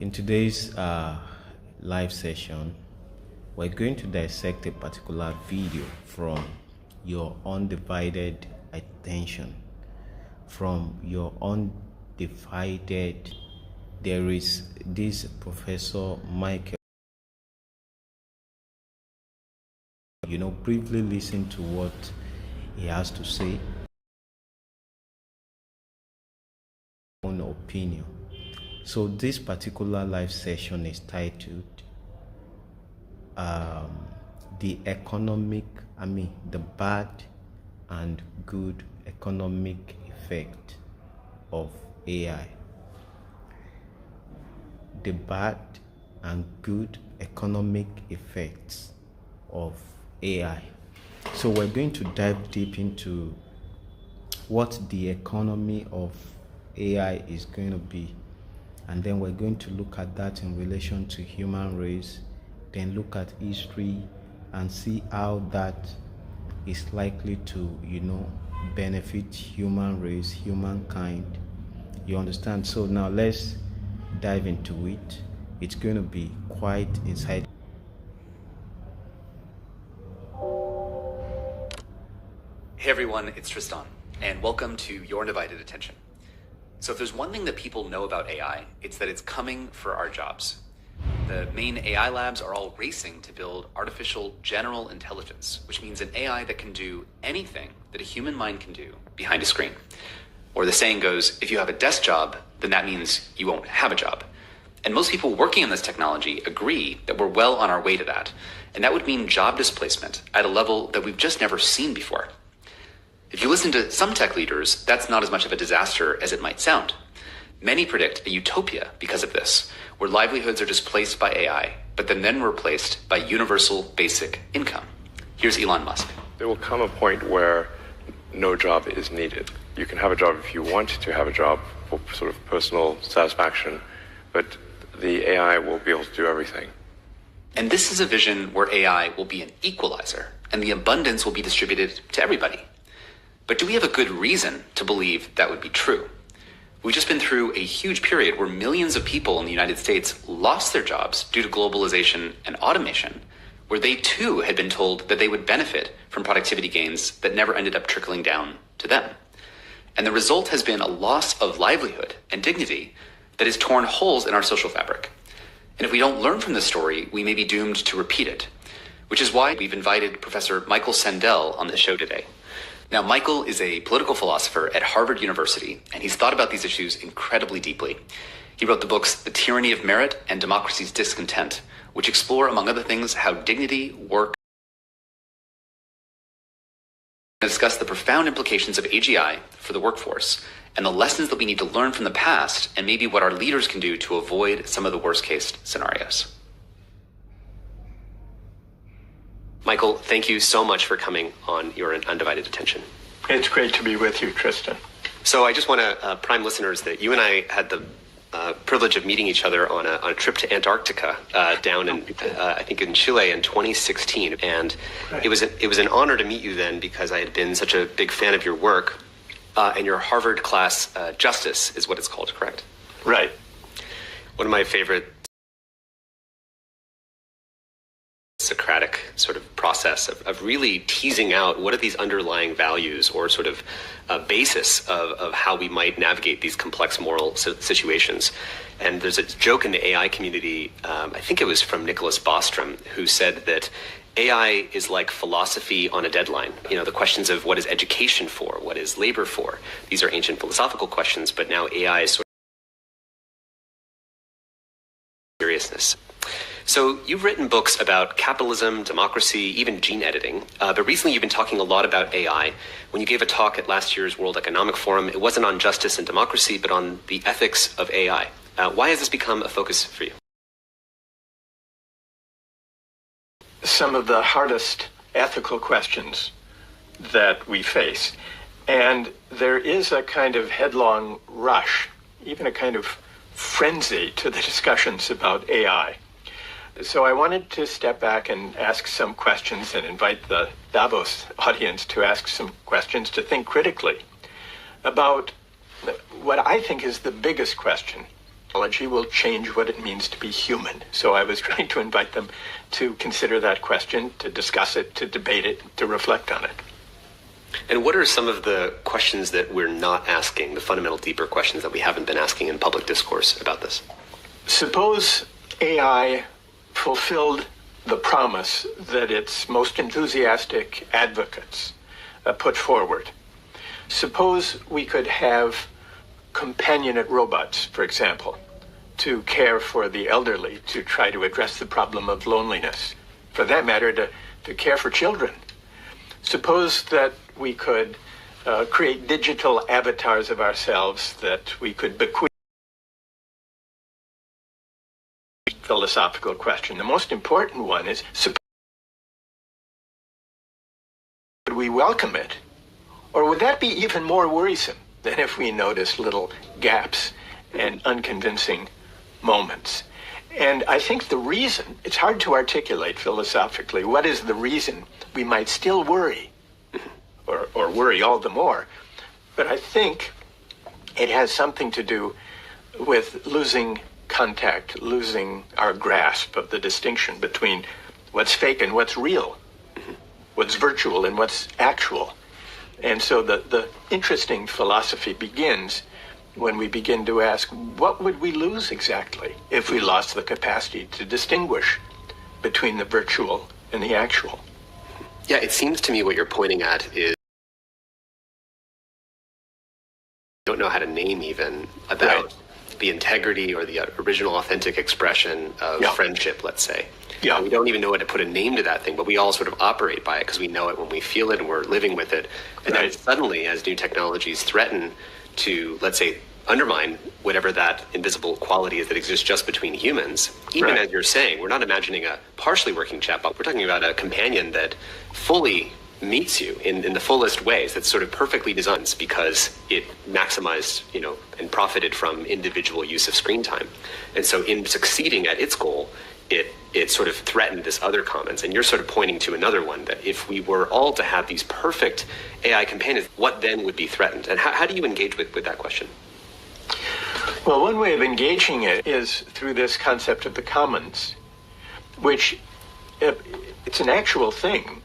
In today's live session, we're going to dissect a particular video from your undivided attention. From your undivided, there is this Professor Michael. Briefly listen to what he has to say. Own opinion. So this particular live session is titled the bad and good economic effect of AI. The bad and good economic effects of AI. So we're going to dive deep into what the economy of AI is going to be, and then we're going to look at that in relation to human race, then look at history and see how that is likely to benefit human race, humankind. You understand? So now let's dive into it. It's going to be quite insightful. Hey everyone, it's Tristan, and welcome to Your Undivided Attention. So if there's one thing that people know about AI, it's that it's coming for our jobs. The main AI labs are all racing to build artificial general intelligence, which means an AI that can do anything that a human mind can do behind a screen. Or the saying goes, if you have a desk job, then that means you won't have a job. And most people working on this technology agree that we're well on our way to that. And that would mean job displacement at a level that we've just never seen before. If you listen to some tech leaders, that's not as much of a disaster as it might sound. Many predict a utopia because of this, where livelihoods are displaced by AI, but then replaced by universal basic income. Here's Elon Musk. There will come a point where no job is needed. You can have a job if you want to have a job for sort of personal satisfaction, but the AI will be able to do everything. And this is a vision where AI will be an equalizer, and the abundance will be distributed to everybody. But do we have a good reason to believe that would be true? We've just been through a huge period where millions of people in the United States lost their jobs due to globalization and automation, where they too had been told that they would benefit from productivity gains that never ended up trickling down to them. And the result has been a loss of livelihood and dignity that has torn holes in our social fabric. And if we don't learn from this story, we may be doomed to repeat it, which is why we've invited Professor Michael Sandel on the show today. Now, Michael is a political philosopher at Harvard University, and he's thought about these issues incredibly deeply. He wrote the books The Tyranny of Merit and Democracy's Discontent, which explore, among other things, how dignity, work, and discuss the profound implications of AGI for the workforce and the lessons that we need to learn from the past and maybe what our leaders can do to avoid some of the worst-case scenarios. Michael, thank you so much for coming on Your Undivided Attention. It's great to be with you, Tristan. So I just want to prime listeners that you and I had the privilege of meeting each other on a trip to Antarctica down in, I think in Chile in 2016. And right. It was an honor to meet you then because I had been such a big fan of your work and your Harvard class, Justice is what it's called, correct? Right. One of my favorite Socratic sort of process of really teasing out what are these underlying values or sort of basis of how we might navigate these complex moral situations. And there's a joke in the AI community, I think it was from Nicholas Bostrom, who said that AI is like philosophy on a deadline. The questions of what is education for, what is labor for? These are ancient philosophical questions, but now AI is sort of seriousness. So you've written books about capitalism, democracy, even gene editing, but recently you've been talking a lot about AI. When you gave a talk at last year's World Economic Forum, it wasn't on justice and democracy, but on the ethics of AI. Why has this become a focus for you? Some of the hardest ethical questions that we face. And there is a kind of headlong rush, even a kind of frenzy to the discussions about AI. So I wanted to step back and ask some questions and invite the Davos audience to ask some questions, to think critically about what I think is the biggest question technology will change what it means to be human. So I was trying to invite them to consider that question, to discuss it, to debate it, to reflect on it. And what are some of the questions that we're not asking, the fundamental deeper questions that we haven't been asking in public discourse about this? Suppose AI fulfilled the promise that its most enthusiastic advocates put forward. Suppose we could have companionate robots, for example, to care for the elderly, to try to address the problem of loneliness, for that matter, to care for children. Suppose that we could create digital avatars of ourselves that we could bequeath. Philosophical question. The most important one is, would we welcome it? Or would that be even more worrisome than if we notice little gaps and unconvincing moments? And I think the reason, it's hard to articulate philosophically, what is the reason we might still worry, or worry all the more? But I think it has something to do with losing contact, losing our grasp of the distinction between what's fake and what's real, what's virtual and what's actual. And so the interesting philosophy begins when we begin to ask, what would we lose exactly if we lost the capacity to distinguish between the virtual and the actual? Yeah, it seems to me what you're pointing at is don't know how to name even about the integrity or the original authentic expression of friendship, let's say. Yeah. And we don't even know how to put a name to that thing, but we all sort of operate by it because we know it when we feel it and we're living with it. And then suddenly, as new technologies threaten to, let's say, undermine whatever that invisible quality is that exists just between humans, even as you're saying, we're not imagining a partially working chatbot. We're talking about a companion that fully meets you in the fullest ways, that's sort of perfectly designed because it maximized, and profited from individual use of screen time. And so in succeeding at its goal, it sort of threatened this other commons. And you're sort of pointing to another one, that if we were all to have these perfect AI companions, what then would be threatened? And how do you engage with that question? Well, one way of engaging it is through this concept of the commons, which it's an actual thing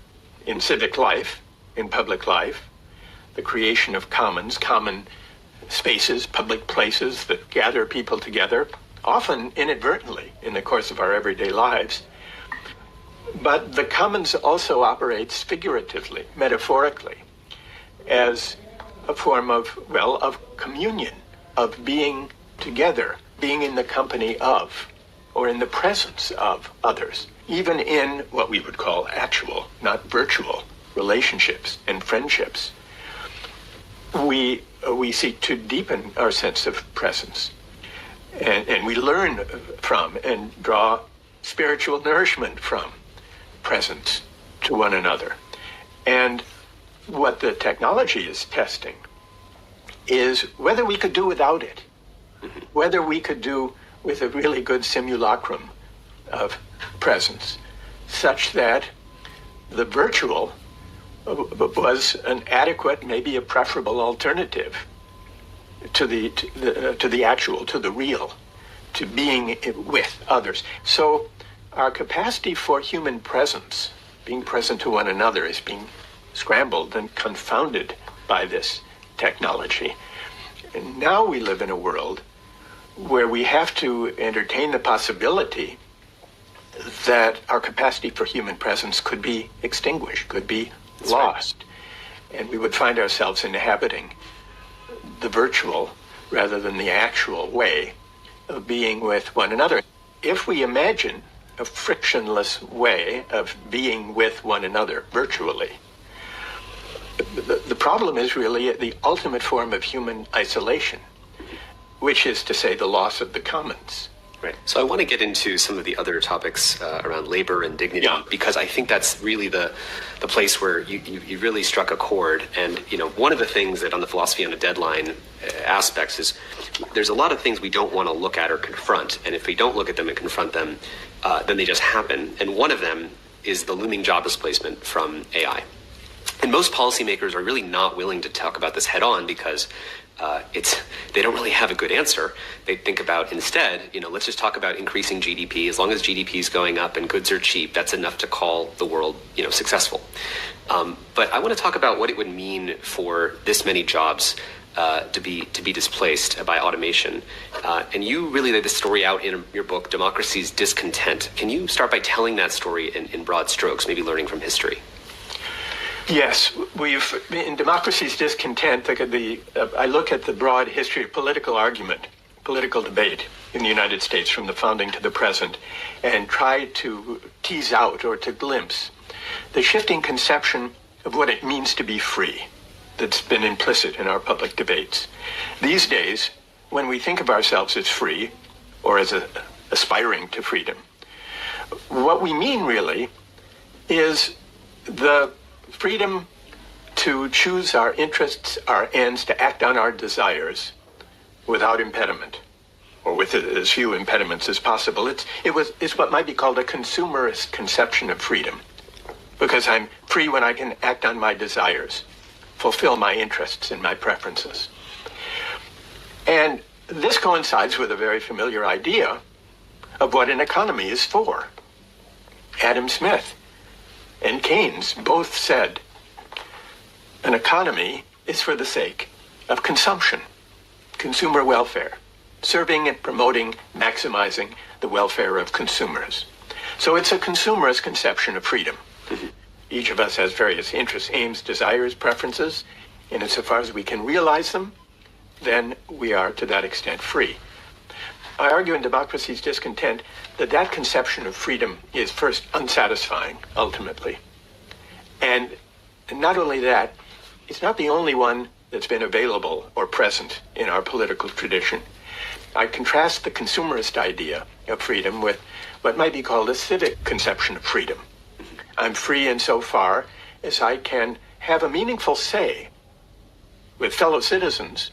in civic life, in public life, the creation of commons, common spaces, public places that gather people together, often inadvertently in the course of our everyday lives. But the commons also operates figuratively, metaphorically, as a form of communion, of being together, being in the company of, or in the presence of others, even in what we would call actual, not virtual, relationships and friendships. We seek to deepen our sense of presence. And we learn from and draw spiritual nourishment from presence to one another. And what the technology is testing is whether we could do without it, whether we could do with a really good simulacrum of presence, such that the virtual was an adequate, maybe a preferable alternative to the actual, to the real, to being with others. So our capacity for human presence, being present to one another, is being scrambled and confounded by this technology. And now we live in a world where we have to entertain the possibility that our capacity for human presence could be extinguished, could be lost. And we would find ourselves inhabiting the virtual rather than the actual way of being with one another. If we imagine a frictionless way of being with one another virtually, the problem is really the ultimate form of human isolation, which is to say the loss of the commons. Right. So I want to get into some of the other topics around labor and dignity, because I think that's really the place where you really struck a chord. And, one of the things that on the philosophy on a deadline aspects is there's a lot of things we don't want to look at or confront. And if we don't look at them and confront them, then they just happen. And one of them is the looming job displacement from AI. And most policymakers are really not willing to talk about this head on because they don't really have a good answer. They think about instead, let's just talk about increasing GDP. As long as GDP is going up and goods are cheap, that's enough to call the world, successful. But I want to talk about what it would mean for this many jobs to be displaced by automation. And you really laid the story out in your book, Democracy's Discontent. Can you start by telling that story in broad strokes, maybe learning from history? Yes, in Democracy's Discontent, I look at the broad history of political argument, political debate in the United States from the founding to the present, and try to tease out or to glimpse the shifting conception of what it means to be free that's been implicit in our public debates. These days, when we think of ourselves as free or as aspiring to freedom, what we mean really is the freedom to choose our interests, our ends, to act on our desires without impediment, or with as few impediments as possible. It's what might be called a consumerist conception of freedom, because I'm free when I can act on my desires, fulfill my interests and my preferences. And this coincides with a very familiar idea of what an economy is for. Adam Smith and Keynes both said an economy is for the sake of consumption, consumer welfare, serving and promoting, maximizing the welfare of consumers. So it's a consumerist conception of freedom. Each of us has various interests, aims, desires, preferences, and insofar as we can realize them, then we are to that extent free. I argue in Democracy's Discontent that conception of freedom is first unsatisfying, ultimately. And not only that, it's not the only one that's been available or present in our political tradition. I contrast the consumerist idea of freedom with what might be called a civic conception of freedom. I'm free insofar as I can have a meaningful say with fellow citizens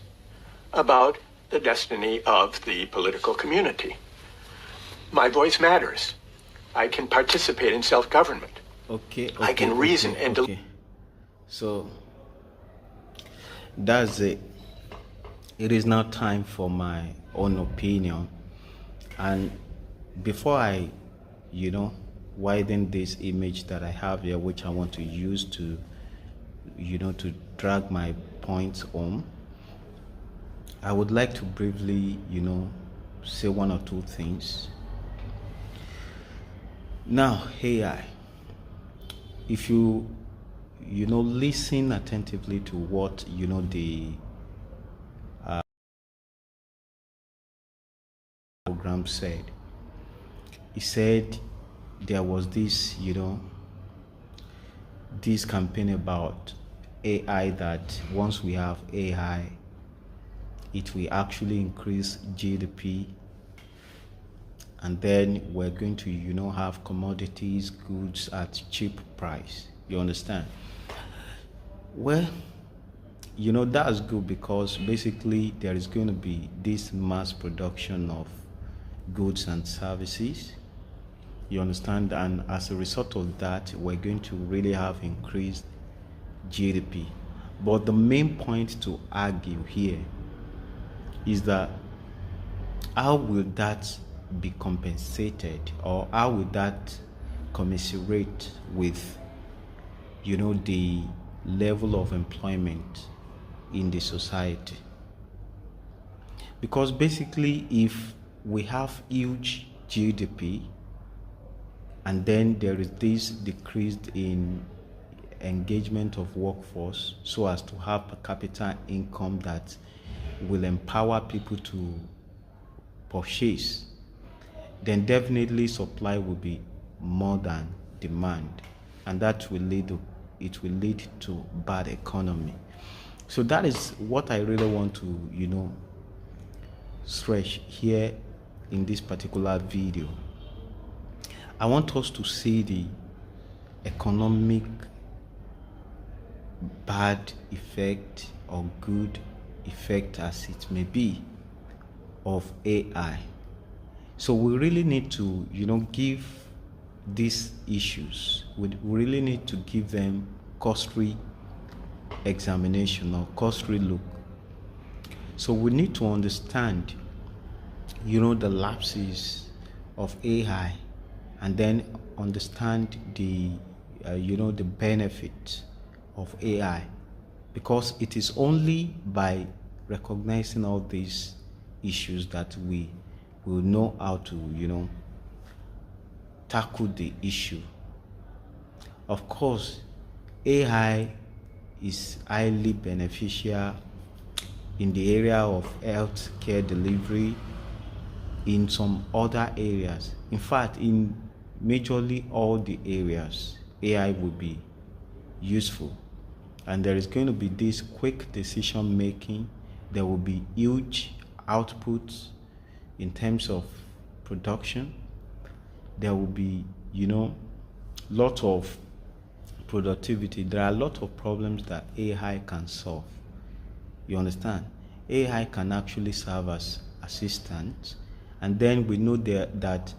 about the destiny of the political community. My voice matters. I can participate in self-government. I can reason and... So, that's it. It is now time for my own opinion. And before I, widen this image that I have here, which I want to use to, to drag my points home, I would like to briefly, say one or two things. Now, AI, if you, listen attentively to what, the program said, he said there was this, this campaign about AI, that once we have AI, it will actually increase GDP, and then we're going to, have commodities, goods at cheap price. You understand? Well, that's good, because basically there is going to be this mass production of goods and services. You understand? And as a result of that, we're going to really have increased GDP. But the main point to argue here is that how will that be compensated, or how will that commiserate with, the level of employment in the society? Because basically, if we have huge GDP and then there is this decrease in engagement of workforce so as to have per capita income that will empower people to purchase, then definitely supply will be more than demand, and that will lead to bad economy. So that is what I really want to stretch here in this particular video. I want us to see the economic bad effect or good effect, as it may be, of AI. So we really need to, give these issues, we really need to give them cursory examination or cursory look. So we need to understand, the lapses of AI, and then understand the the benefit of AI, because it is only by recognizing all these issues that we will know how to tackle the issue. Of course, AI is highly beneficial in the area of health care delivery, in some other areas. In fact, in majorly all the areas, AI will be useful. And there is going to be this quick decision making. There will be huge outputs in terms of production. There will be, lot of productivity. There are a lot of problems that AI can solve. You understand? AI can actually serve as assistants, and then we know that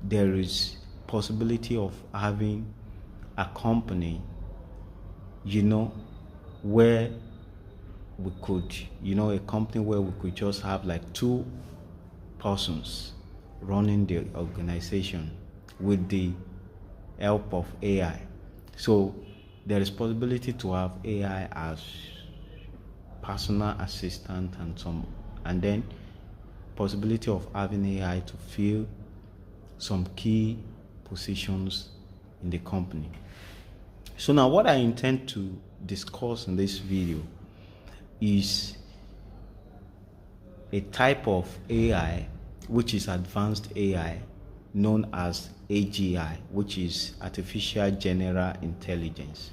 there is possibility of having a company, where we could, a company where we could just have like 2 persons running the organization with the help of AI. So there is possibility to have AI as personal assistant and then possibility of having AI to fill some key positions in the company. So now what I intend to discuss in this video is a type of AI which is advanced AI known as AGI, which is Artificial General Intelligence.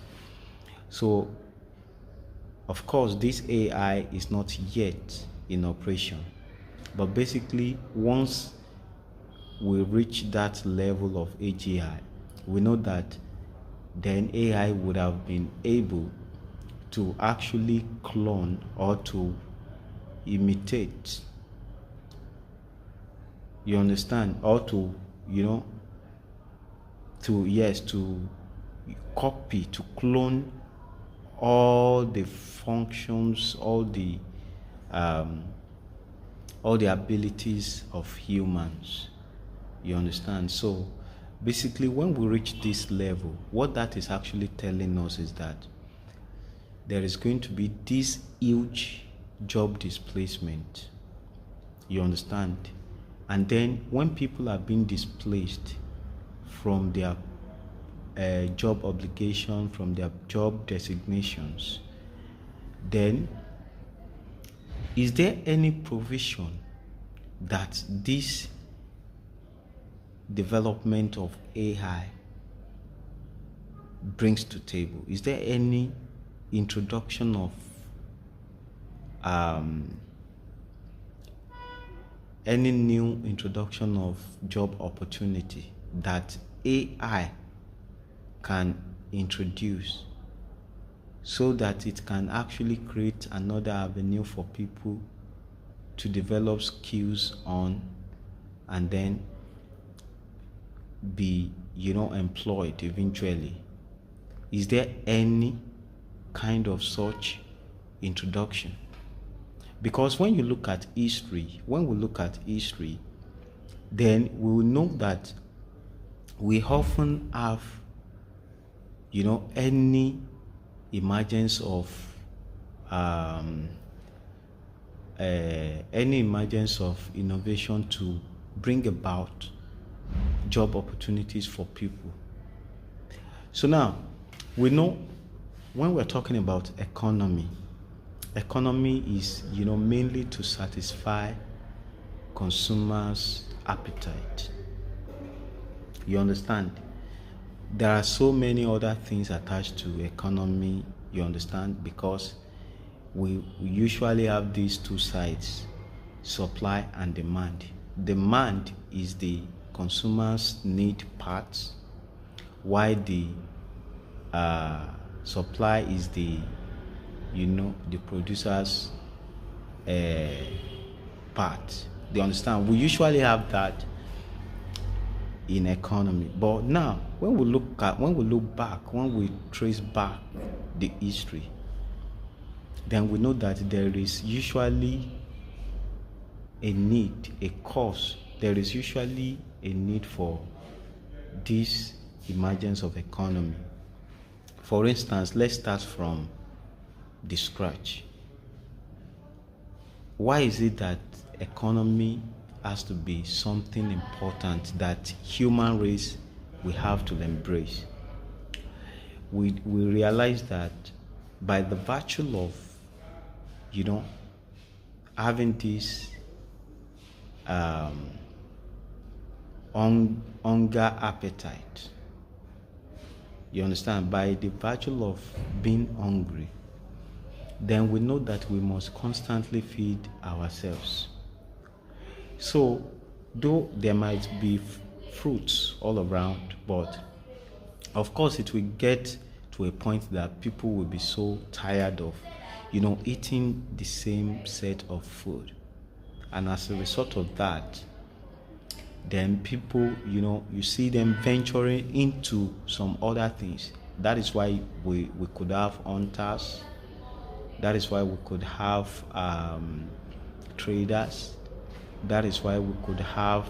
So of course this AI is not yet in operation, but basically once we reach that level of AGI, we know that then AI would have been able to actually clone or to imitate, you understand, or to to copy, to clone all the functions, all the abilities of humans. You understand? So basically when we reach this level, what that is actually telling us is that there is going to be this huge job displacement. You understand? And then when people are being displaced from their job obligation, from their job designations, then is there any provision that this development of AI brings to table? Is there any introduction of any new introduction of job opportunity that AI can introduce, so that it can actually create another avenue for people to develop skills on and then be employed eventually? Is there any kind of such introduction? Because when we look at history, then we will know that we often have any emergence of innovation to bring about job opportunities for people. So now we know when we're talking about economy is mainly to satisfy consumers' appetite. You understand? There are so many other things attached to economy, you understand, because we usually have these 2 sides, supply and demand. Demand is the consumers need parts, while the supply is the the producers part. They understand? We usually have that in economy. But now when we look back, when we trace back the history, then we know that there is usually a need, a cause, there is usually a need for this emergence of economy. For instance, let's start from the scratch. Why is it that economy has to be something important that human race we have to embrace? We realize that by the virtue of, having this hunger appetite, you understand, by the virtue of being hungry, then we know that we must constantly feed ourselves. So, though there might be fruits all around, but of course it will get to a point that people will be so tired of, eating the same set of food. And as a result of that, then people, you see them venturing into some other things. That is why we could have hunters. That is why we could have traders. That is why we could have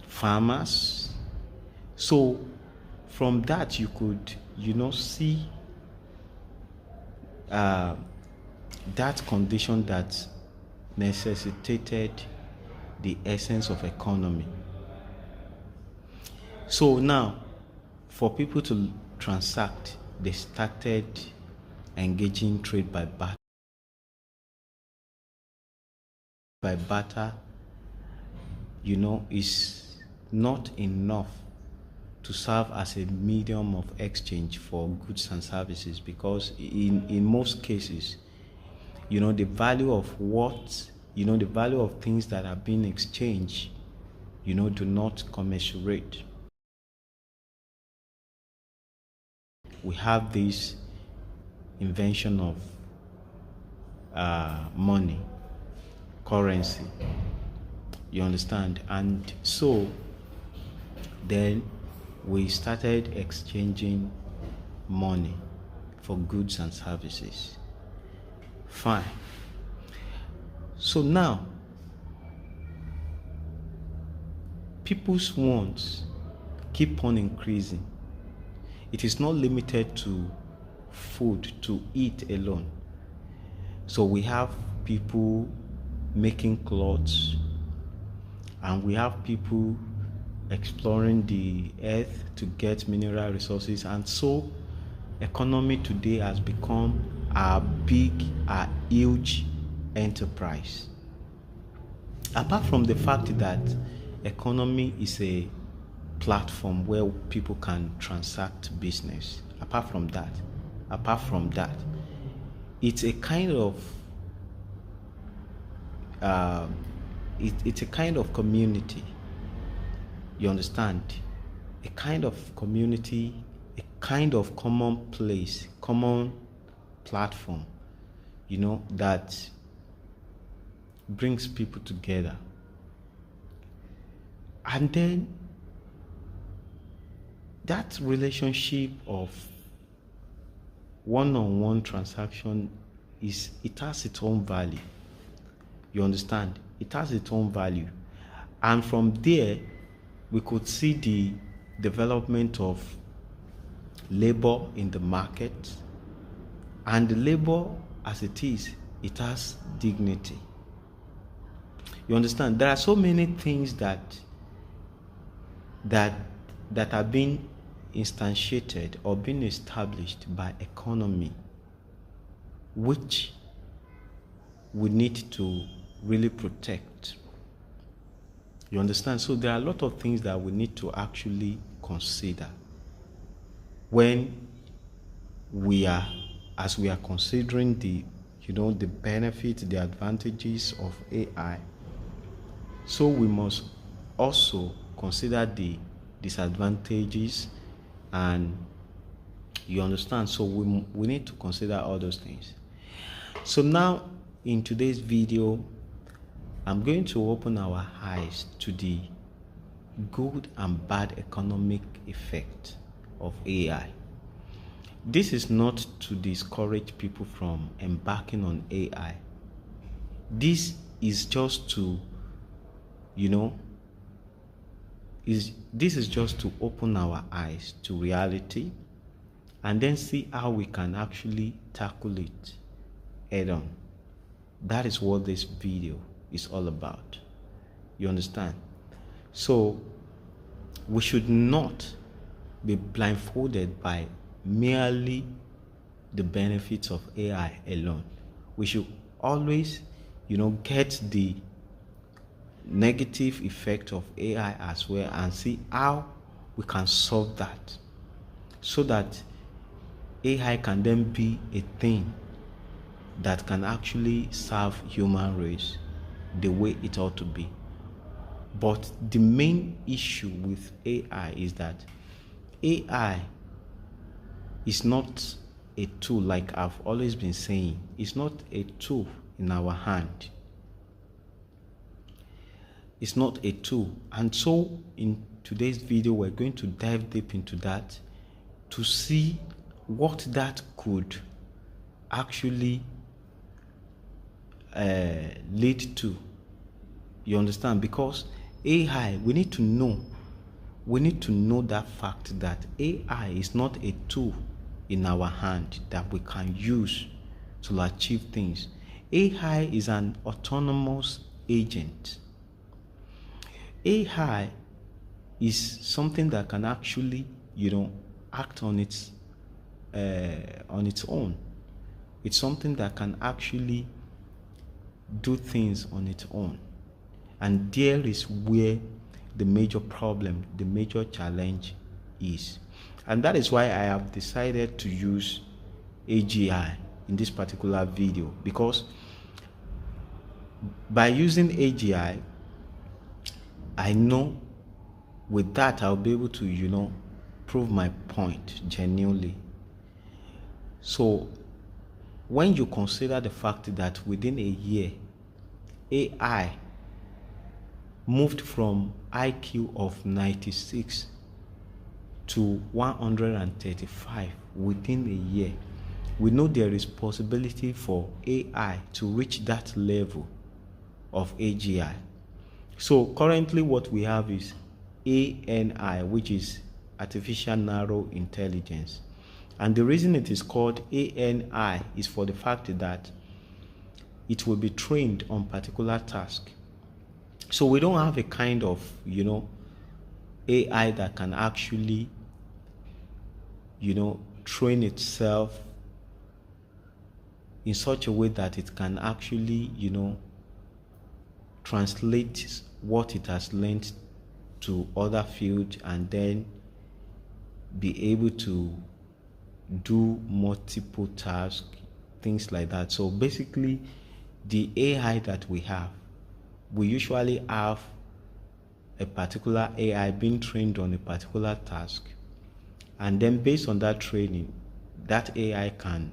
farmers. So from that you could, see that condition that necessitated the essence of economy. So now, for people to transact, they started engaging trade by barter. By barter, is not enough to serve as a medium of exchange for goods and services, because in most cases, the value of the value of things that are being exchanged, do not commensurate. We have this invention of money, currency, you understand? And so then we started exchanging money for goods and services. Fine. So now, people's wants keep on increasing. It is not limited to food to eat alone. So we have people making clothes, and we have people exploring the earth to get mineral resources. And so economy today has become a huge enterprise. Apart from the fact that economy is a platform where people can transact business, apart from that, it's a kind of it's a kind of community. You understand? A kind of community, a kind of common place, common platform, that brings people together. And then that relationship of one-on-one transaction it has its own value. You understand? It has its own value. And from there, we could see the development of labor in the market. And the labor, as it is, it has dignity. You understand? There are so many things that are being instantiated or being established by economy, which we need to really protect. You understand? So there are a lot of things that we need to actually consider when we are considering the benefits, the advantages of AI. So we must also consider the disadvantages, and you understand? So we need to consider all those things. So now, in today's video, I'm going to open our eyes to the good and bad economic effect of AI. This is not to discourage people from embarking on AI, this is just to, this is just to open our eyes to reality and then see how we can actually tackle it head on. That is what this video is all about. You understand? So we should not be blindfolded by merely the benefits of AI alone. We should always, get the negative effect of AI as well and see how we can solve that, so that AI can then be a thing that can actually serve human race the way it ought to be. But the main issue with AI is that AI is not a tool, like I've always been saying. It's not a tool in our hand. It's not a tool. And so in today's video, we're going to dive deep into that to see what that could actually lead to. You understand? Because AI, we need to know that fact that AI is not a tool in our hand that we can use to achieve things. AI is an autonomous agent. AI is something that can actually, act on its own. It's something that can actually do things on its own. And there is where the major problem, the major challenge is. And that is why I have decided to use AGI in this particular video, because by using AGI, I know with that I'll be able to, prove my point genuinely. So when you consider the fact that within a year, AI moved from IQ of 96 to 135 within a year, we know there is possibility for AI to reach that level of AGI. So currently what we have is ANI, which is Artificial Narrow Intelligence. And the reason it is called ANI is for the fact that it will be trained on particular task. So we don't have a kind of, AI that can actually, train itself in such a way that it can actually, translate what it has learned to other fields and then be able to do multiple tasks, things like that. So basically, the AI that we have, we usually have a particular AI being trained on a particular task, and then based on that training, that AI can,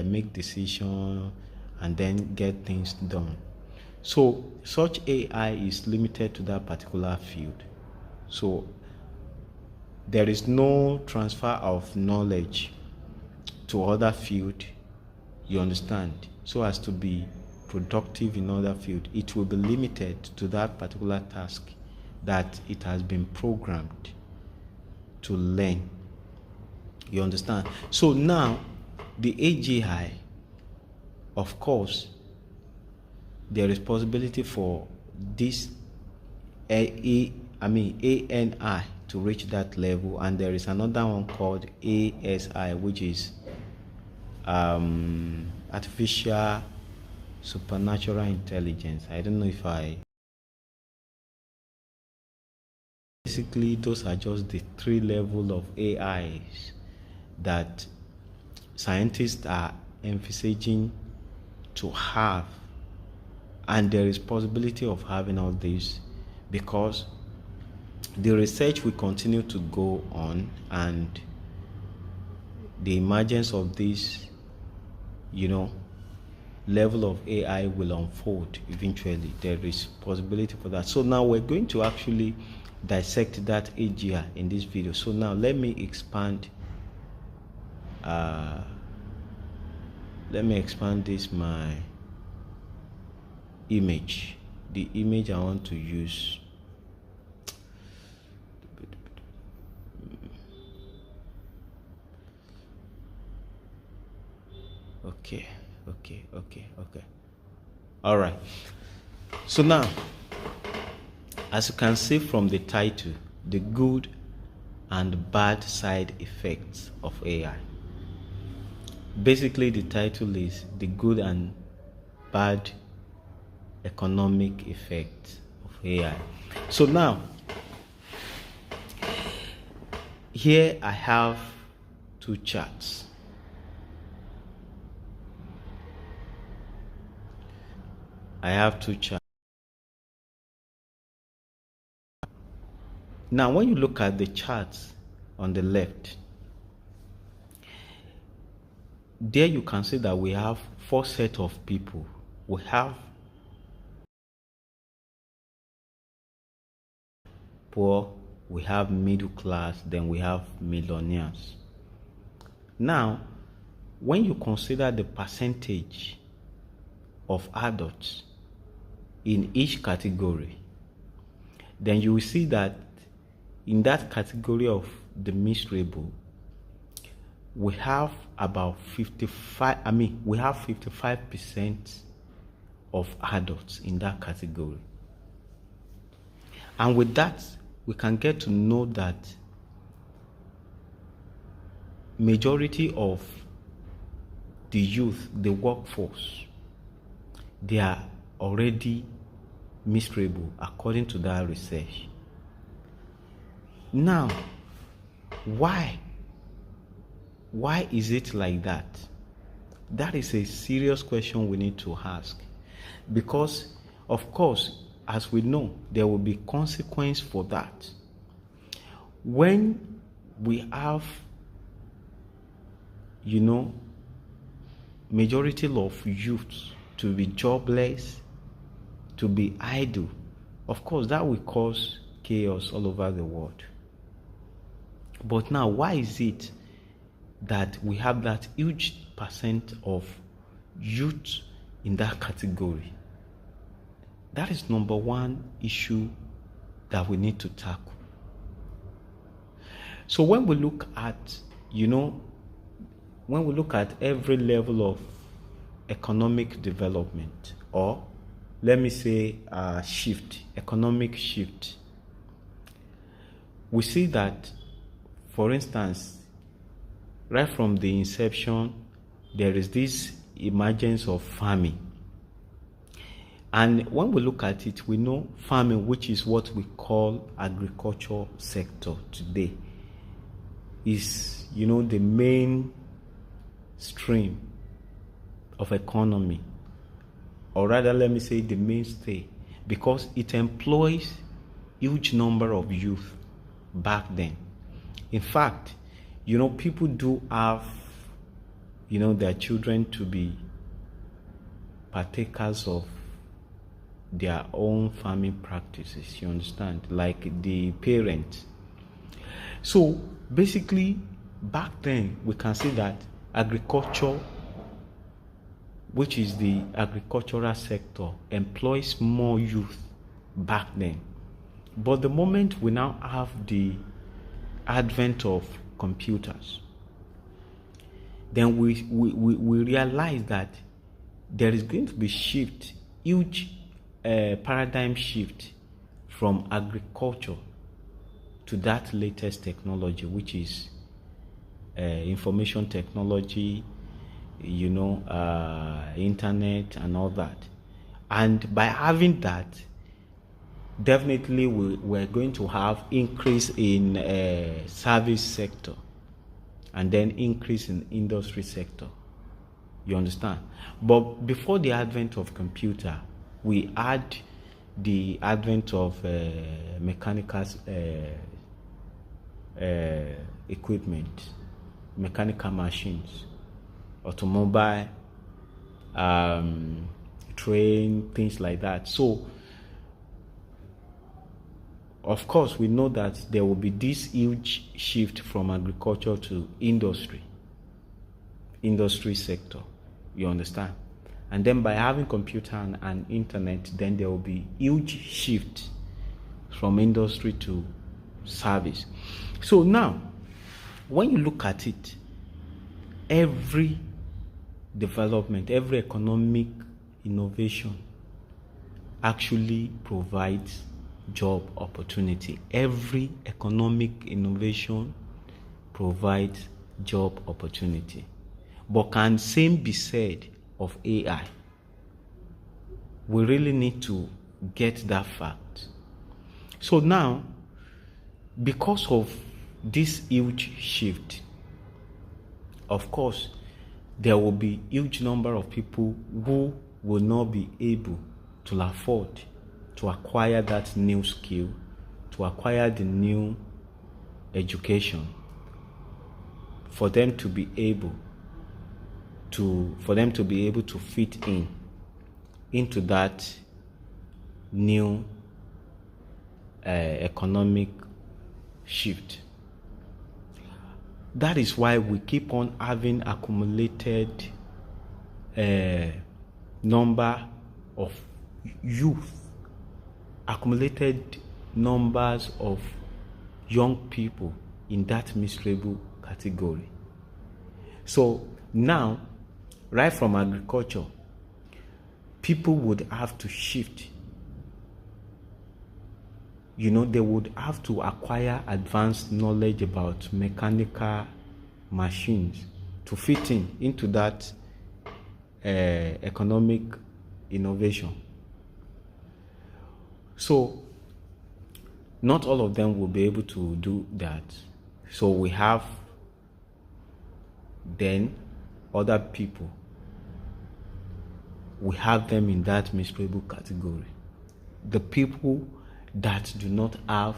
make decisions and then get things done. So such AI is limited to that particular field. So there is no transfer of knowledge to other field, you understand, so as to be productive in other field. It will be limited to that particular task that it has been programmed to learn. You understand? So now the AGI, of course, there is possibility for this ANI to reach that level, and there is another one called ASI, which is artificial supernatural intelligence. I don't know if basically those are just the three levels of AIs that scientists are emphasizing to have, and there is possibility of having all this because the research will continue to go on, and the emergence of this, level of AI will unfold eventually. There is possibility for that. So now we're going to actually dissect that AGI in this video. So now let me expand this image. The image I want to use. Okay. All right. So now, as you can see from the title, the good and bad side effects of AI. Basically, the title is the good and bad economic effects of AI. So now, here I have two charts. Now, when you look at the charts on the left, there you can see that we have four sets of people. We have poor, we have middle class, then we have millionaires. Now, when you consider the percentage of adults in each category, then you will see that in that category of the miserable, we have about 55% of adults in that category. And with that, we can get to know that majority of the youth, the workforce, they are already miserable according to that research. Now, why is it like that? That is a serious question we need to ask, because of course, as we know, there will be consequence for that. When we have, majority of youth to be jobless, to be idle, of course that will cause chaos all over the world. But now, why is it that we have that huge percent of youth in that category? That is number one issue that we need to tackle. So when we look at, every level of economic development, or let me say economic shift, we see that, for instance, right from the inception, there is this emergence of farming. And when we look at it, we know farming, which is what we call agriculture sector today, is, the main stream of economy, or rather, let me say the mainstay, because it employs huge number of youth back then. In fact, people do have, their children to be partakers of their own farming practices, you understand, like the parents. So basically, back then, we can see that agriculture, which is the agricultural sector, employs more youth back then. But the moment we now have the advent of computers, then we realize that there is going to be huge paradigm shift from agriculture to that latest technology, which is information technology, internet and all that. And by having that, definitely we're going to have increase in service sector, and then increase in industry sector. You understand? But before the advent of computer, we had the advent of mechanical equipment, mechanical machines, automobile, train, things like that. So of course, we know that there will be this huge shift from agriculture to industry sector. You understand? And then by having computer and internet, then there will be huge shift from industry to service. So now, when you look at it, every development, every economic innovation actually provides job opportunity. Every economic innovation provides job opportunity. But can same be said of AI? We really need to get that fact. So now, because of this huge shift, of course, there will be huge number of people who will not be able to afford to acquire that new skill, to acquire the new education, for them to be able to fit into that new economic shift. That is why we keep on having accumulated number of youth, accumulated numbers of young people in that miserable category. So now, right from agriculture, people would have to shift. They would have to acquire advanced knowledge about mechanical machines to fit into that economic innovation. So not all of them will be able to do that. So we have then other people. We have them in that miserable category. The people that do not have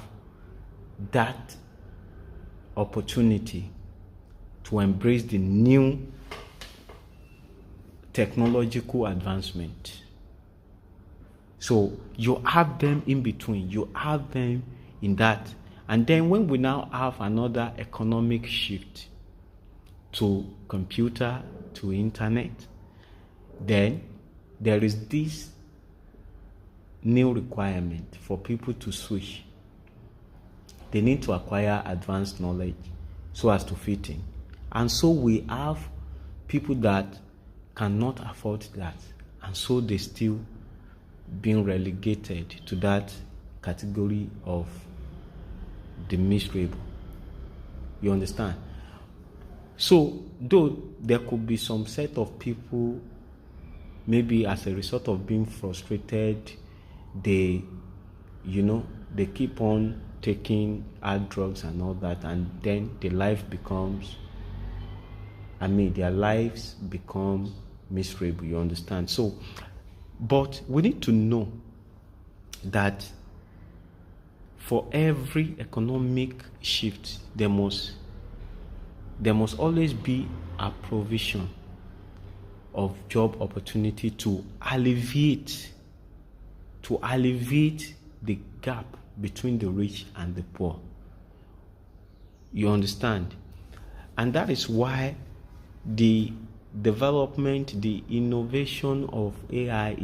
that opportunity to embrace the new technological advancement. So you have them in between, you have them in that. And then when we now have another economic shift to computer, to internet, then there is this new requirement for people to switch. They need to acquire advanced knowledge so as to fit in. And so we have people that cannot afford that, and so they still being relegated to that category of the miserable. You understand? So though there could be some set of people, maybe as a result of being frustrated, they keep on taking hard drugs and all that, and then their lives become miserable. You understand? So, but we need to know that for every economic shift, there must always be a provision of job opportunity to alleviate the gap between the rich and the poor. You understand? And that is why the development, the innovation of AI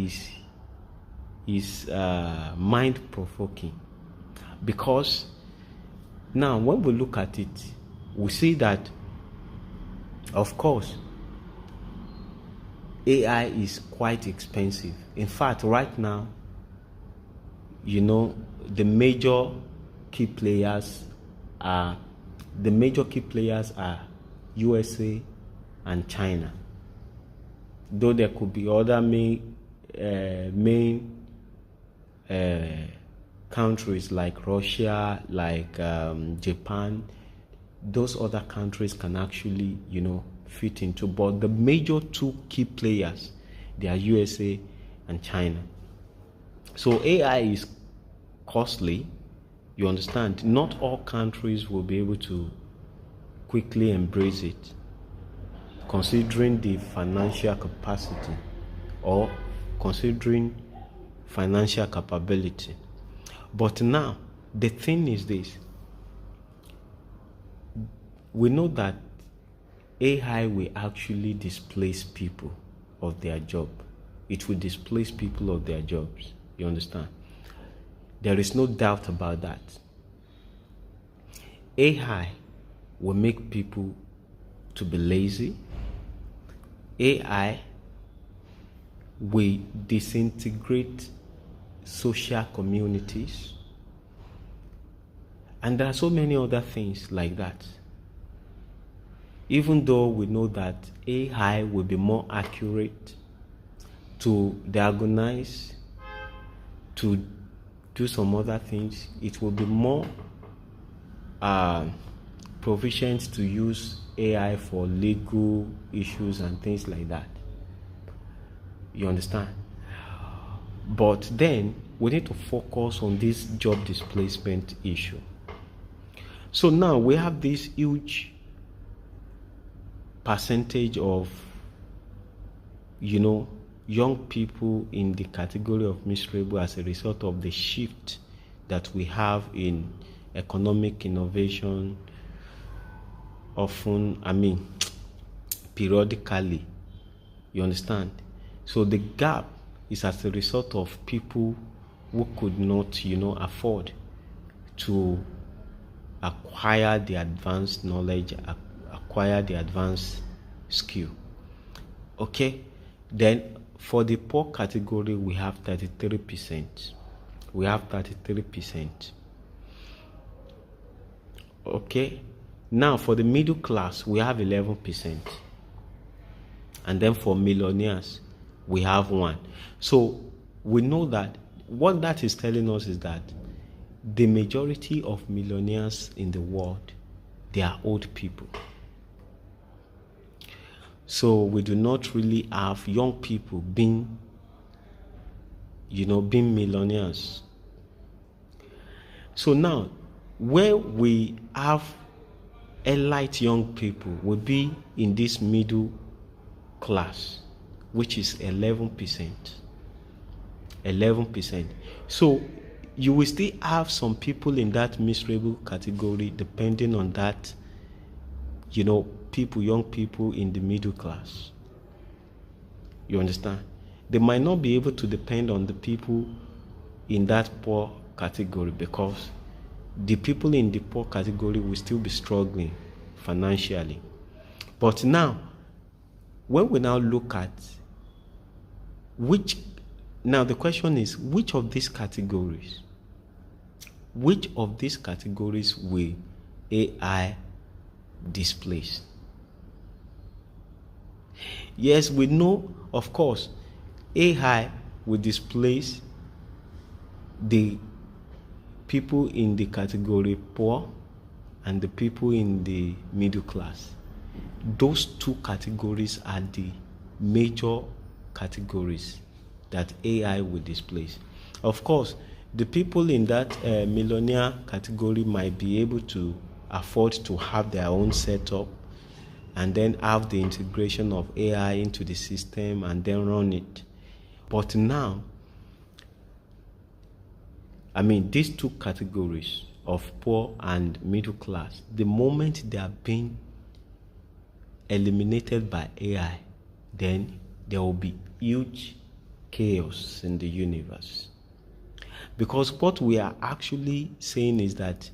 is mind-provoking. Because now when we look at it, we see that, of course, AI is quite expensive. In fact, right now, the major key players are USA and China. Though there could be other main countries like Russia, like Japan. Those other countries can actually, fit into. But the major two key players, they are USA and China. So AI is costly. You understand? Not all countries will be able to quickly embrace it, considering the financial capacity or considering financial capability. But now, the thing is this. We know that AI will actually displace people of their job. it will displace people of their jobs. You understand? There is no doubt about that. AI will make people to be lazy. AI will disintegrate social communities. And there are so many other things like that. Even though we know that AI will be more accurate to diagnose, to do some other things, it will be more proficient to use AI for legal issues and things like that. You understand? But then we need to focus on this job displacement issue. So now we have this huge percentage of, young people in the category of miserable as a result of the shift that we have in economic innovation, periodically. You understand? So the gap is as a result of people who could not, afford to acquire the advanced knowledge, acquire the advanced skill. Okay? Then for the poor category, we have 33%. We have 33%. Okay? Now for the middle class, we have 11%. And then for millionaires, we have 1%. So we know that what that is telling us is that the majority of millionaires in the world, they are old people. So we do not really have young people being millionaires. So now, where we have elite young people will be in this middle class, which is 11%. 11%. So you will still have some people in that miserable category, depending on that, young people in the middle class. You understand? They might not be able to depend on the people in that poor category, because the people in the poor category will still be struggling financially. But now, when we now look at the question is, which of these categories will AI displace? Yes, we know, of course, AI will displace the people in the category poor and the people in the middle class. Those two categories are the major categories that AI will displace. Of course, the people in that millionaire category might be able to afford to have their own setup and then have the integration of AI into the system and then run it. But now, these two categories of poor and middle class, the moment they are being eliminated by AI, then there will be huge chaos in the universe. Because what we are actually saying is that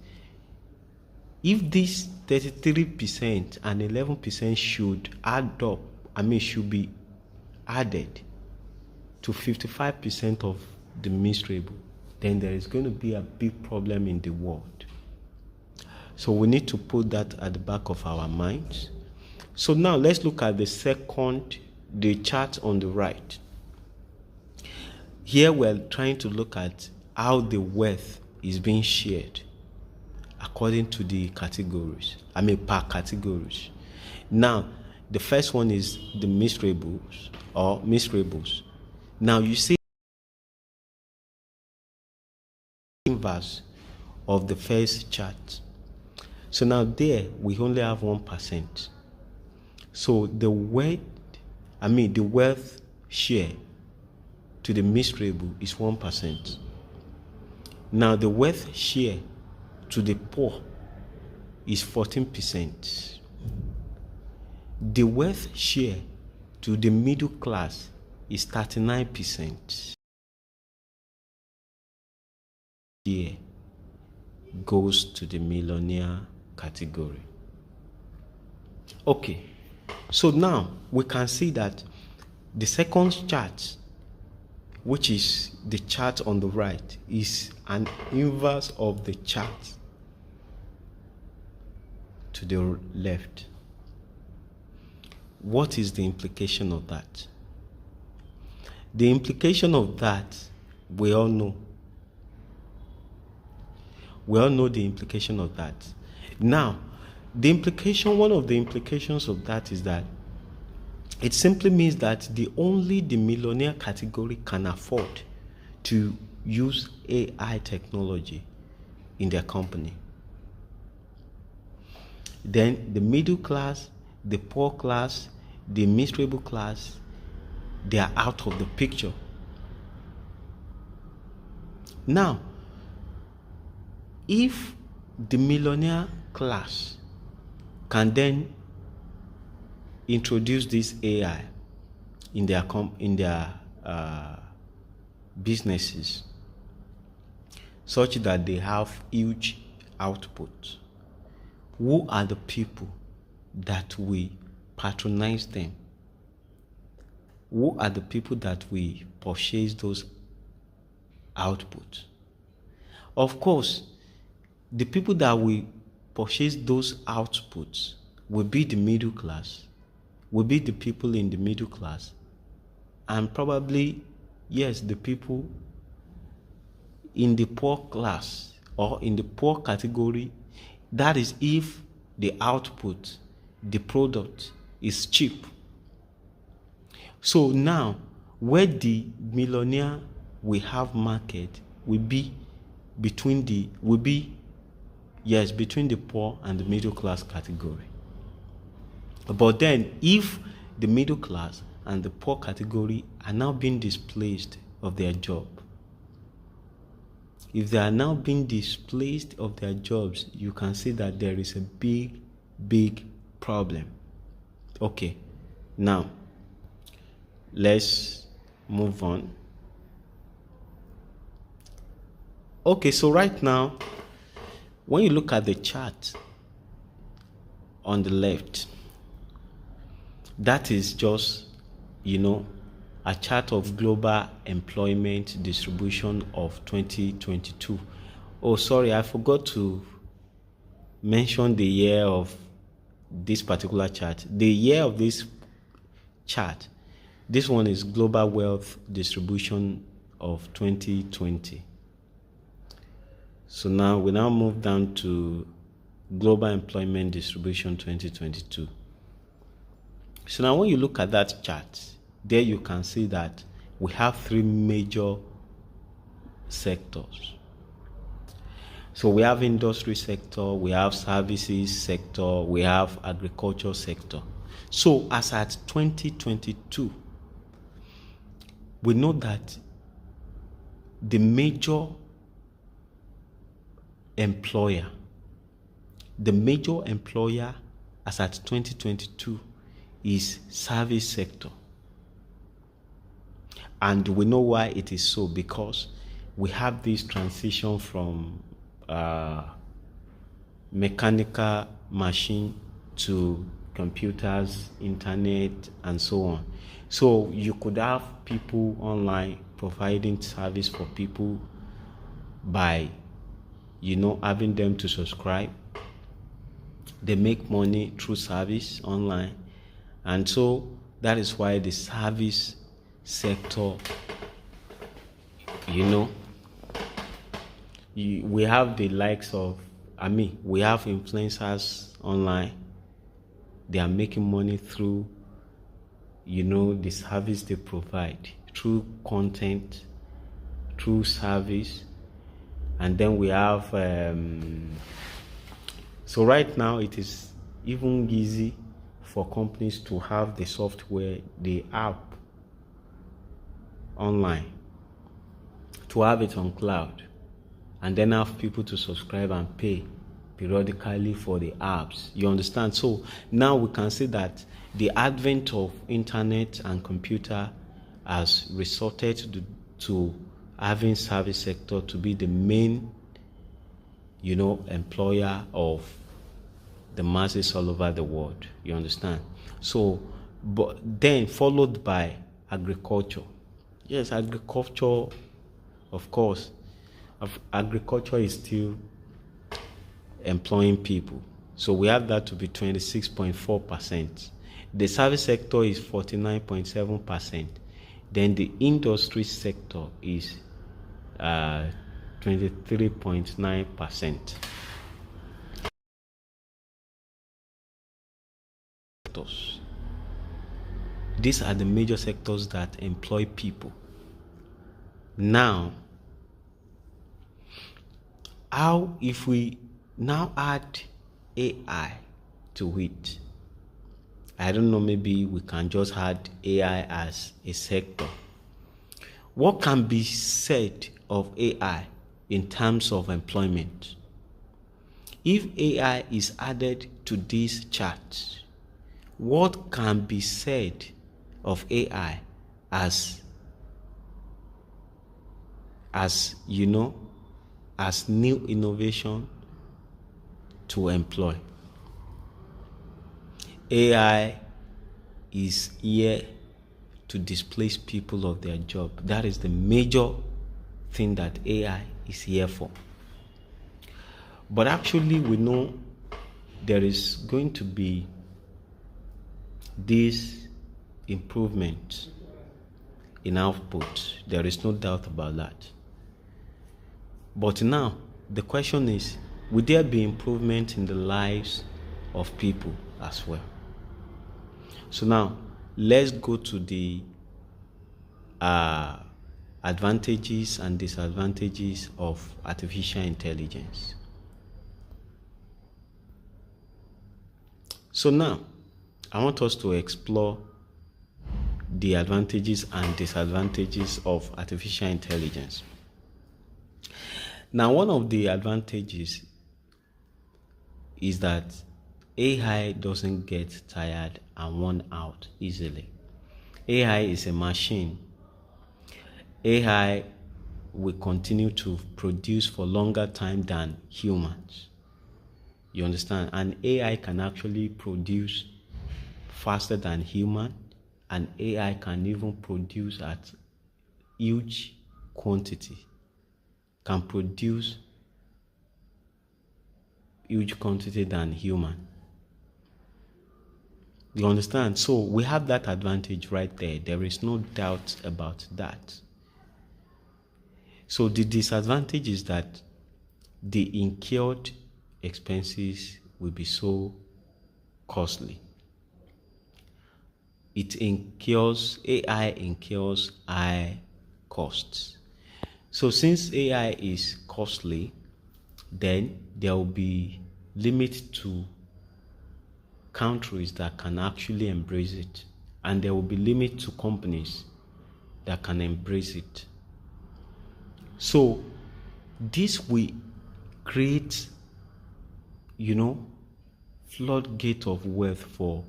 if this 33% and 11% should add up, should be added to 55% of the miserable, then there is going to be a big problem in the world. So we need to put that at the back of our minds. So now let's look at the chart on the right. Here we're trying to look at how the wealth is being shared according to the categories, per categories. Now, the first one is the miserables. Now, you see the inverse of the first chart. So now there, we only have 1%. So the wealth share to the miserable is 1%. Now, the wealth share to the poor is 14%. The wealth share to the middle class is 39% here goes to the millionaire category. Okay, so now we can see that the second chart, which is the chart on the right, is an inverse of the chart to the left. What is the implication of that? The implication of that, we all know. We all know the implication of that. Now, one of the implications of that is that it simply means that only the millionaire category can afford to use AI technology in their company. Then the middle class, the poor class, the miserable class, they are out of the picture. Now, if the millionaire class can then introduce this AI in their businesses, such that they have huge output, who are the people that will patronize them? Who are the people that will purchase those outputs? Of course, the people that will purchase those outputs will be the middle class, will be the people in the middle class, and probably, yes, the people in the poor class or in the poor category. That is if the output, the product is cheap. So now, where the millionaire will have market will be between the poor and the middle class category. But then, if the middle class and the poor category are now being displaced of their job, if they are now being displaced of their jobs, you can see that there is a big problem. Okay, now let's move on. Okay, so right now, when you look at the chart on the left, that is just, a chart of global employment distribution of 2022. Oh, sorry, I forgot to mention the year of this particular chart. The year of this chart, this one is global wealth distribution of 2020. So now we move down to global employment distribution 2022. So now when you look at that chart, there you can see that we have three major sectors. So we have industry sector, we have services sector, we have agriculture sector. So as at 2022, we know that the major employer as at 2022 is service sector. And we know why it is so, because we have this transition from mechanical machine to computers, internet, and so on. So you could have people online providing service for people by, having them to subscribe. They make money through service online. And so that is why the service sector, we have the likes of, we have influencers online. They are making money through, the service they provide, through content, through service. And then we have, so right now it is even easy for companies to have the software, the app online, to have it on cloud, and then have people to subscribe and pay periodically for the apps. You understand? So now we can see that the advent of internet and computer has resorted to having service sector to be the main, employer of the masses all over the world. You understand? So, but then followed by agriculture. Yes, agriculture, of course. Agriculture is still employing people. So we have that to be 26.4%. The service sector is 49.7%. Then the industry sector is 23.9%. These are the major sectors that employ people. Now, how if we now add AI to it? I don't know, maybe we can just add AI as a sector. What can be said of AI in terms of employment? If AI is added to this chart, what can be said of AI as new innovation to employ? AI is here to displace people of their job. That is the major thing that AI is here for. But actually, we know there is going to be this improvement in output. There is no doubt about that. But now, the question is, will there be improvement in the lives of people as well? So now, let's go to the advantages and disadvantages of artificial intelligence. So now, I want us to explore the advantages and disadvantages of artificial intelligence. Now, one of the advantages is that AI doesn't get tired and worn out easily. AI is a machine. AI will continue to produce for longer time than humans. You understand? And AI can actually produce faster than human, and AI can even produce at huge quantity. Can produce huge quantity than human. You understand? So we have that advantage right there. There is no doubt about that. So the disadvantage is that the incurred expenses will be so costly. AI incurs high costs. So since AI is costly, then there will be limit to countries that can actually embrace it, and there will be limit to companies that can embrace it. So this will create, floodgate of wealth for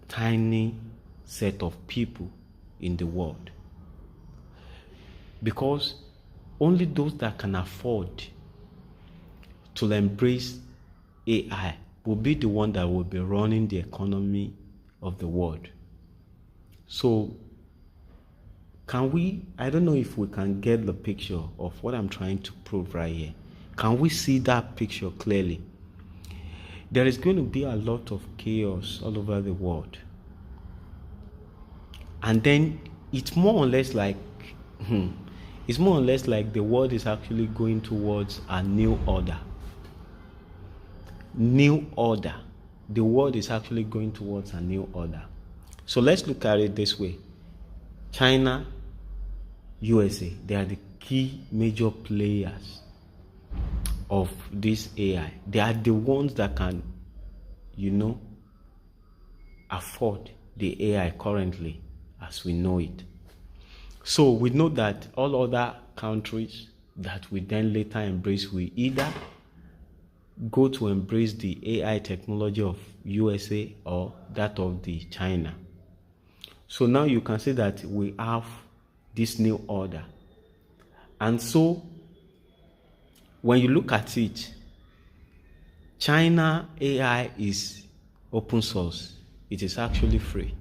tiny set of people in the world, because only those that can afford to embrace AI will be the one that will be running the economy of the world. So I don't know if we can get the picture of what I'm trying to prove right here. Can we see that picture clearly? There is going to be a lot of chaos all over the world. And then it's more or less like the world is actually going towards a new order. New order. The world is actually going towards a new order. So let's look at it this way. China, USA, they are the key major players of this AI. They are the ones that can, afford the AI currently as we know it. So we know that all other countries that we then later embrace will either go to embrace the AI technology of USA or that of the China. So now you can see that we have this new order. And so when you look at it, China AI is open source. It is actually free.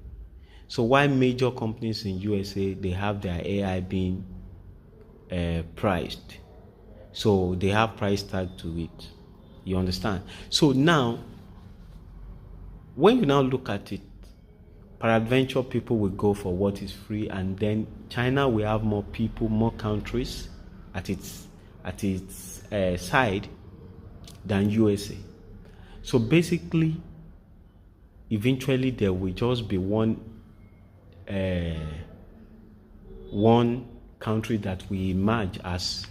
So why major companies in USA, they have their AI being priced? So they have price tag to it. You understand? So now, when you now look at it, peradventure people will go for what is free, and then China will have more people, more countries at its side than USA. So basically, eventually there will just be one country that will emerge as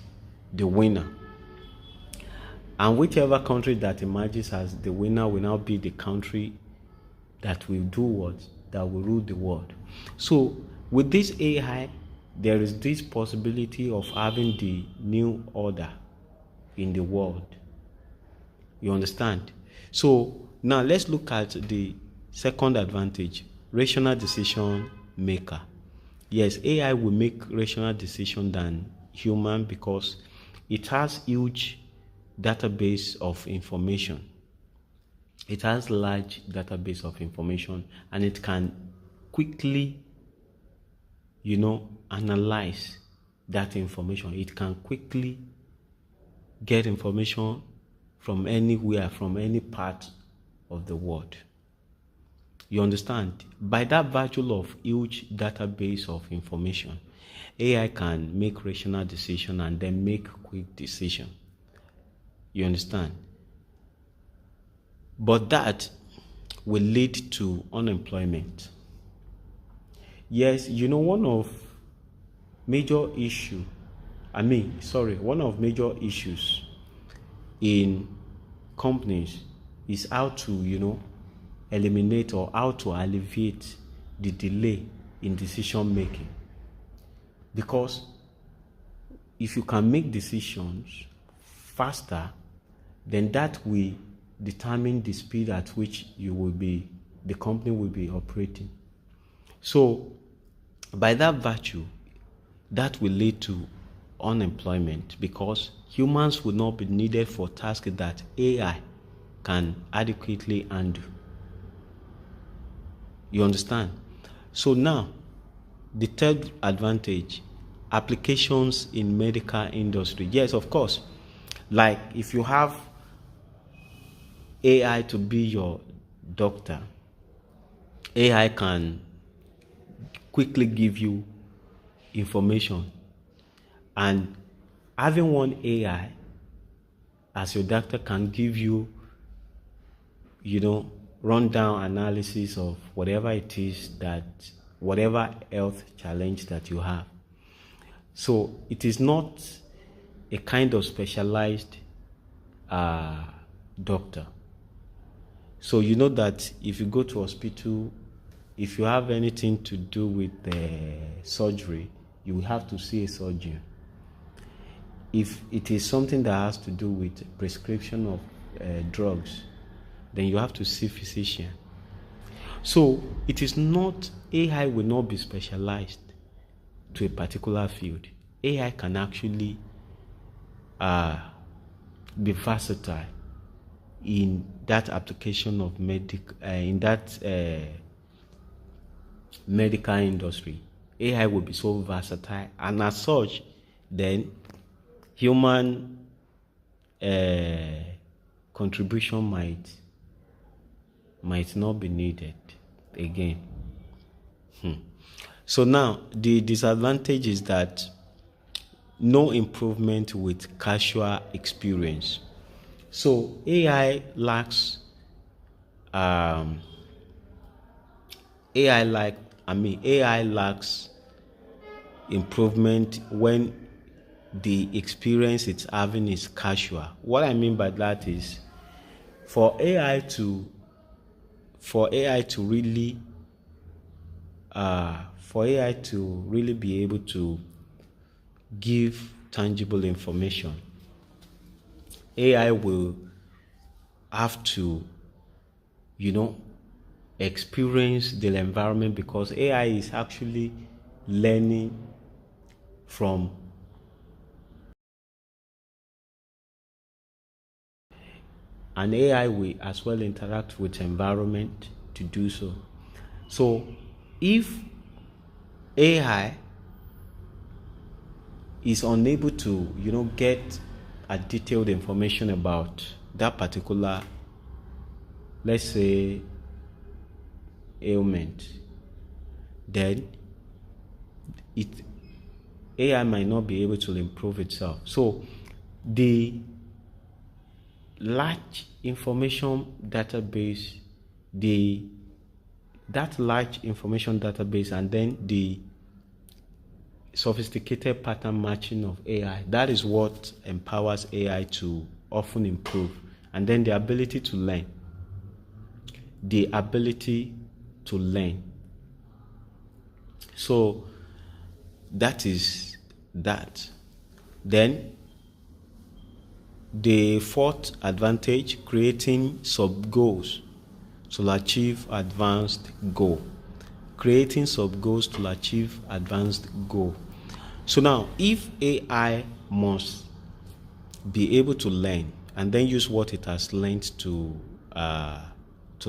the winner, and whichever country that emerges as the winner will now be the country that will do what? That will rule the world. So with this AI, there is this possibility of having the new order in the world. You understand? So now let's look at the second advantage, rational decision maker. Yes, AI will make rational decision than human because it has huge database of information. It has large database of information, and it can quickly, analyze that information. It can quickly get information from anywhere, from any part of the world. You understand? By that virtue of huge database of information, AI can make rational decision and then make quick decision. You understand? But that will lead to unemployment. Yes, one of major issues in companies is how to, eliminate or how to alleviate the delay in decision making. Because if you can make decisions faster, then that will determine the speed at which the company will be operating. So by that virtue, that will lead to unemployment because humans will not be needed for tasks that AI can adequately handle. You understand? So now, the third advantage, applications in medical industry. Yes, of course. Like if you have AI to be your doctor, AI can quickly give you information, and having one AI as your doctor can give you, rundown analysis of whatever it is whatever health challenge that you have. So it is not a kind of specialized doctor. So you know that if you go to hospital, if you have anything to do with surgery, you will have to see a surgeon. If it is something that has to do with prescription of drugs, then you have to see physician. So it is not, AI will not be specialized to a particular field. AI can actually be versatile in that application of medical industry. AI will be so versatile, and as such, then human contribution might not be needed again. So now the disadvantage is that no improvement with casual experience. So AI lacks improvement when the experience it's having is casual. What I mean by that is for AI to really be able to give tangible information, AI will have to, experience the environment, because AI is actually learning from and AI will as well interact with environment to do so. So if AI is unable to, get a detailed information about that particular, let's say, ailment, then AI might not be able to improve itself. So the large information database, that large information database, and then the sophisticated pattern matching of AI, that is what empowers AI to often improve. And then the ability to learn. So that is that. Then the fourth advantage, creating sub-goals to achieve advanced goal. Creating sub-goals to achieve advanced goal. So now, if AI must be able to learn and then use what it has learned to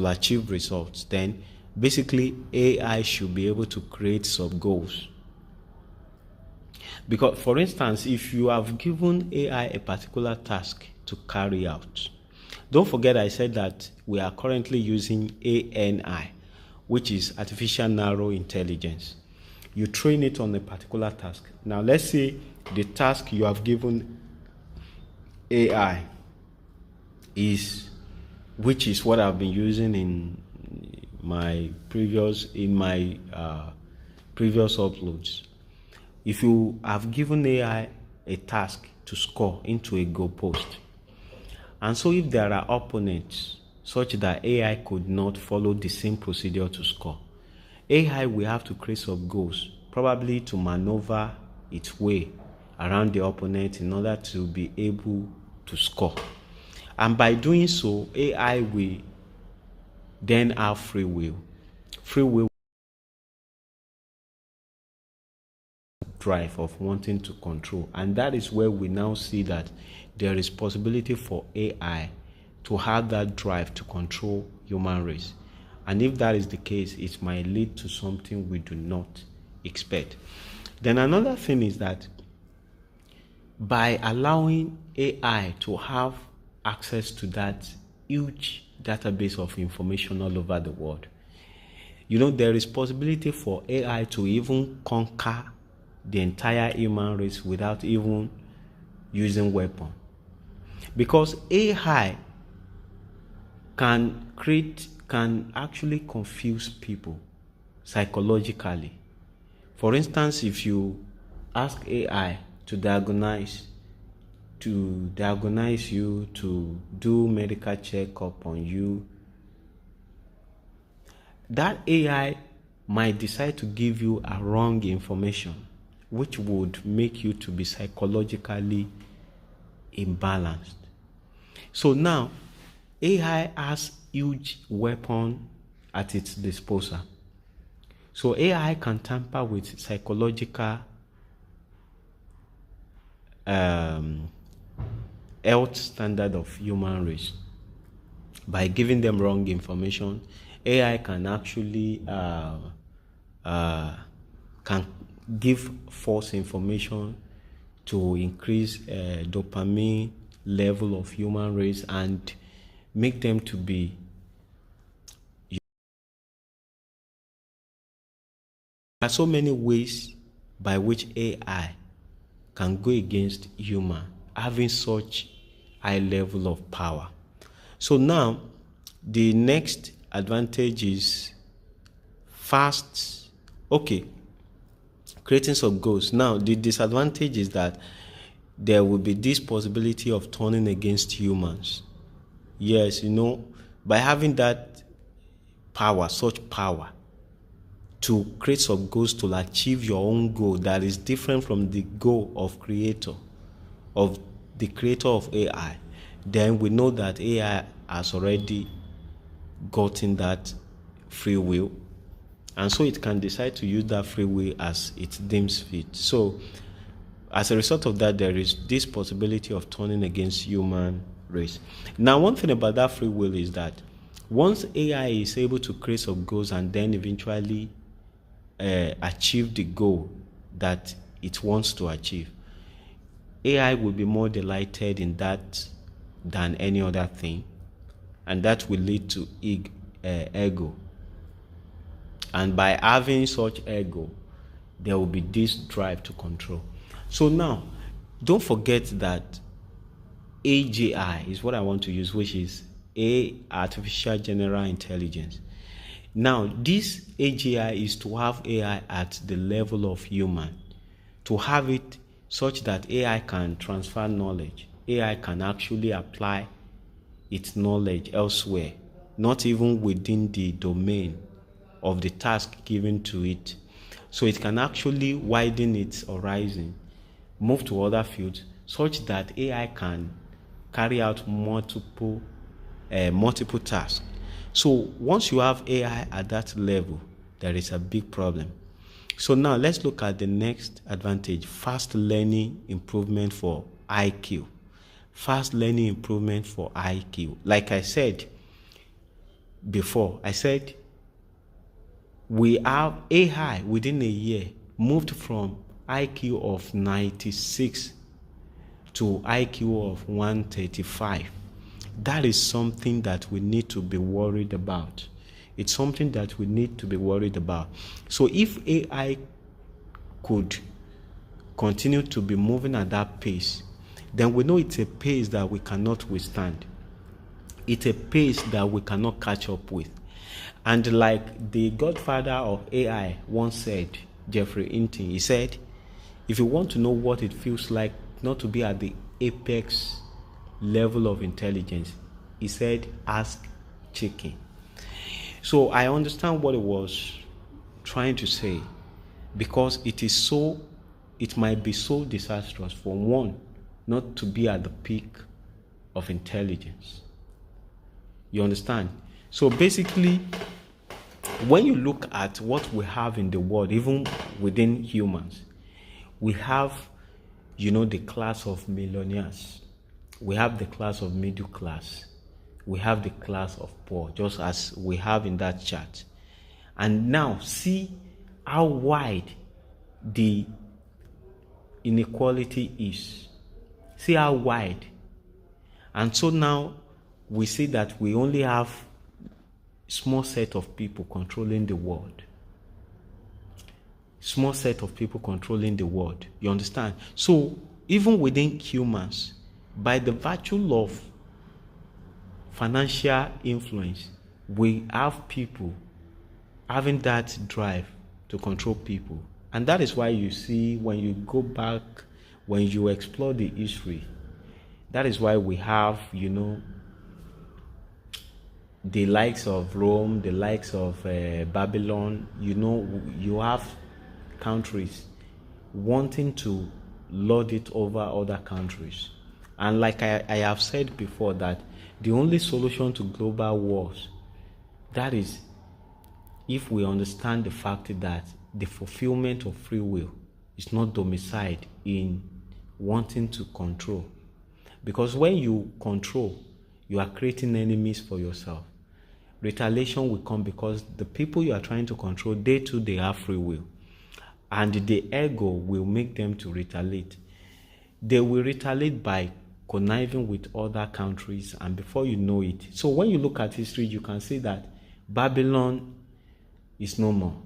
achieve results, then basically AI should be able to create sub-goals. Because, for instance, if you have given AI a particular task to carry out, don't forget I said that we are currently using ANI, which is artificial narrow intelligence. You train it on a particular task. Now, let's say the task you have given AI which is what I've been using in my previous uploads. If you have given AI a task to score into a goalpost, and so if there are opponents such that AI could not follow the same procedure to score, AI will have to create some goals, probably to maneuver its way around the opponent in order to be able to score. And by doing so, AI will then have free will. Free will drive of wanting to control. And that is where we now see that there is possibility for AI to have that drive to control human race. And if that is the case, it might lead to something we do not expect. Then another thing is that by allowing AI to have access to that huge database of information all over the world, there is possibility for AI to even conquer the entire human race without even using weapon. Because AI can actually confuse people psychologically. For instance, if you ask AI to diagnose you, to do medical checkup on you, that AI might decide to give you a wrong information, which would make you to be psychologically imbalanced. So now, AI has huge weapon at its disposal. So AI can tamper with psychological health standard of human race by giving them wrong information. AI can actually can give false information to increase dopamine level of human race and make them to be. There are so many ways by which AI can go against human, having such high level of power. So now, the next advantage is fast. Okay, creating some goals. Now, the disadvantage is that there will be this possibility of turning against humans. Yes, by having that power, such power, to create some goals to achieve your own goal that is different from the goal of the creator of AI, then we know that AI has already gotten that free will, and so it can decide to use that free will as it deems fit. So as a result of that, there is this possibility of turning against human race. Now, one thing about that free will is that once AI is able to create some goals and then eventually achieve the goal that it wants to achieve, AI will be more delighted in that than any other thing, and that will lead to ego. And by having such ego, there will be this drive to control. So now, don't forget that AGI is what I want to use, which is Artificial General Intelligence. Now, this AGI is to have AI at the level of human, to have it such that AI can transfer knowledge. AI can actually apply its knowledge elsewhere, not even within the domain of the task given to it. So it can actually widen its horizon, move to other fields, such that AI can carry out multiple tasks. So once you have AI at that level, there is a big problem. So now let's look at the next advantage: fast learning improvement for IQ. Fast learning improvement for IQ. Like I said before, we have AI within a year moved from IQ of 96 to IQ of 135. That is something that we need to be worried about. It's something that we need to be worried about. So if AI could continue to be moving at that pace, then we know it's a pace that we cannot withstand. It's a pace that we cannot catch up with. And like the godfather of AI once said, Jeffrey Hinton, he said, if you want to know what it feels like not to be at the apex level of intelligence, he said, ask chicken. So I understand what he was trying to say, because it might be so disastrous for one not to be at the peak of intelligence. You understand? So basically, when you look at what we have in the world, even within humans, we have, the class of millionaires. We have the class of middle class. We have the class of poor, just as we have in that chart. And now see how wide the inequality is. See how wide. And so now we see that we only have a small set of people controlling the world. Small set of people controlling the world. You understand? So even within humans, by the virtue of financial influence, we have people having that drive to control people. And that is why you see, when you go back, when you explore the history, that is why we have, the likes of Rome, the likes of Babylon. You have countries wanting to lord it over other countries. And like I have said before, that the only solution to global wars, that is if we understand the fact that the fulfillment of free will is not domiciled in wanting to control. Because when you control, you are creating enemies for yourself. Retaliation will come because the people you are trying to control, they too, they have free will. And the ego will make them to retaliate. They will retaliate by conniving with other countries, and before you know it. So when you look at history, you can see that Babylon is no more.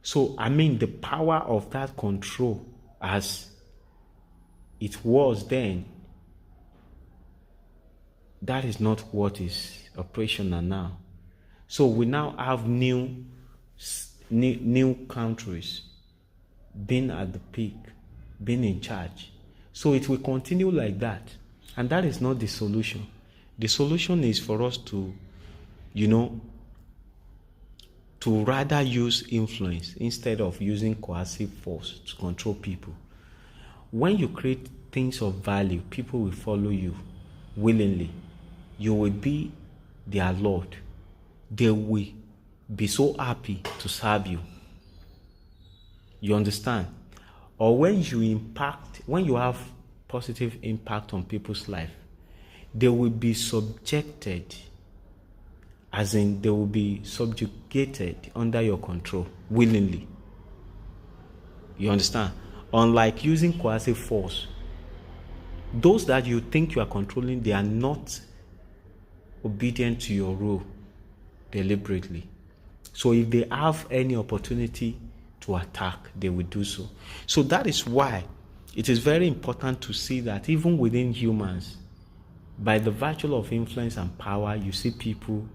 So, the power of that control as it was then, that is not what is operational now. So we now have new countries being at the peak, being in charge. So it will continue like that. And that is not the solution. The solution is for us to, to rather use influence instead of using coercive force to control people. When you create things of value, people will follow you willingly. You will be their Lord. They will be so happy to serve you. You understand? Or when you have positive impact on people's life, they will be subjected, as in they will be subjugated under your control willingly. You understand? Unlike using coercive force, those that you think you are controlling, they are not obedient to your rule deliberately. So if they have any opportunity to attack, they will do so. So that is why it is very important to see that even within humans, by the virtue of influence and power, you see people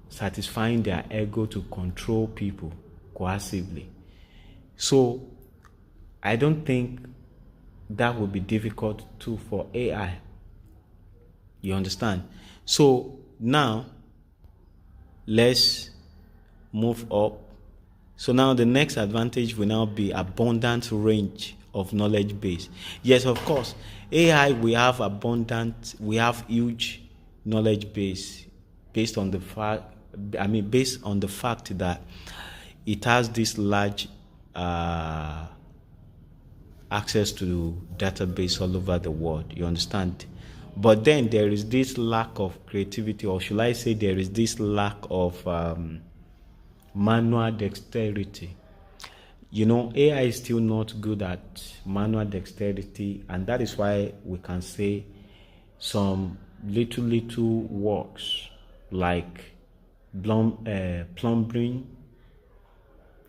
satisfying their ego to control people coercively. So I don't think that would be difficult too for AI. You understand? So now let's move up. So now the next advantage will now be abundant range of knowledge base. Yes, of course, AI, we have huge knowledge base based on the fact that it has this large access to database all over the world. You understand? But then there is this lack of creativity, or should I say there is this lack of manual dexterity. You know, AI is still not good at manual dexterity, and that is why we can say some little works like plumbing,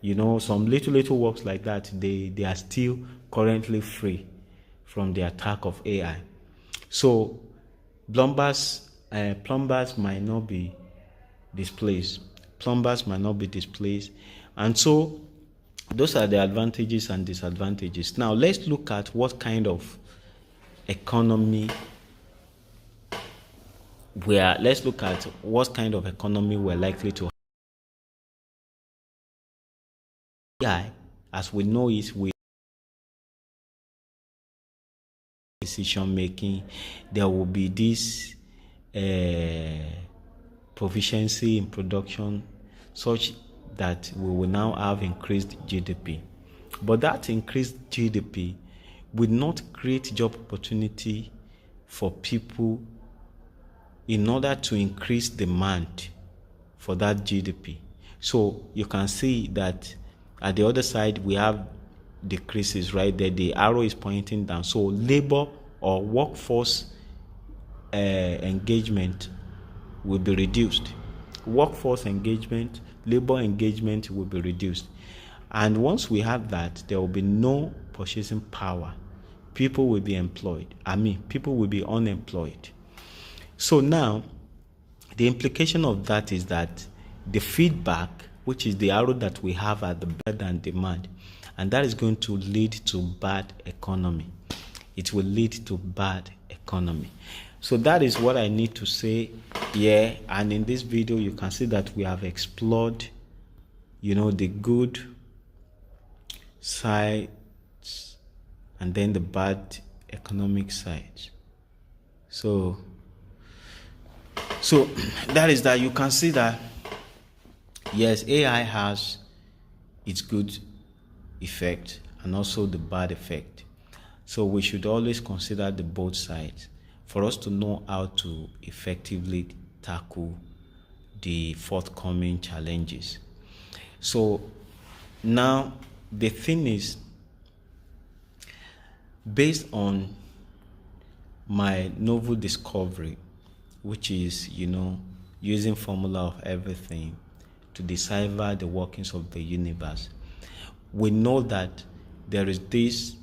you know, some little works like that, they are still currently free from the attack of AI. So plumbers might not be displaced. And so those are the advantages and disadvantages. Now let's look at what kind of economy we're likely to have. AI, as we know it, with decision making, there will be this proficiency in production such that we will now have increased GDP. But that increased GDP will not create job opportunity for people in order to increase demand for that GDP. So you can see that at the other side we have decreases right there. The arrow is pointing down. So labor or workforce engagement will be reduced. Workforce engagement, labor engagement will be reduced. And once we have that, there will be no purchasing power. People will be people will be unemployed. So now, the implication of that is that the feedback, which is the arrow that we have at the better and demand, and that is going to lead to bad economy. It will lead to bad economy. So that is what I need to say here. And in this video, you can see that we have explored, the good sides and then the bad economic sides. So that is that you can see that, yes, AI has its good effect and also the bad effect. So we should always consider the both sides for us to know how to effectively tackle the forthcoming challenges. So now the thing is, based on my novel discovery, which is, using formula of everything to decipher the workings of the universe, we know that there is this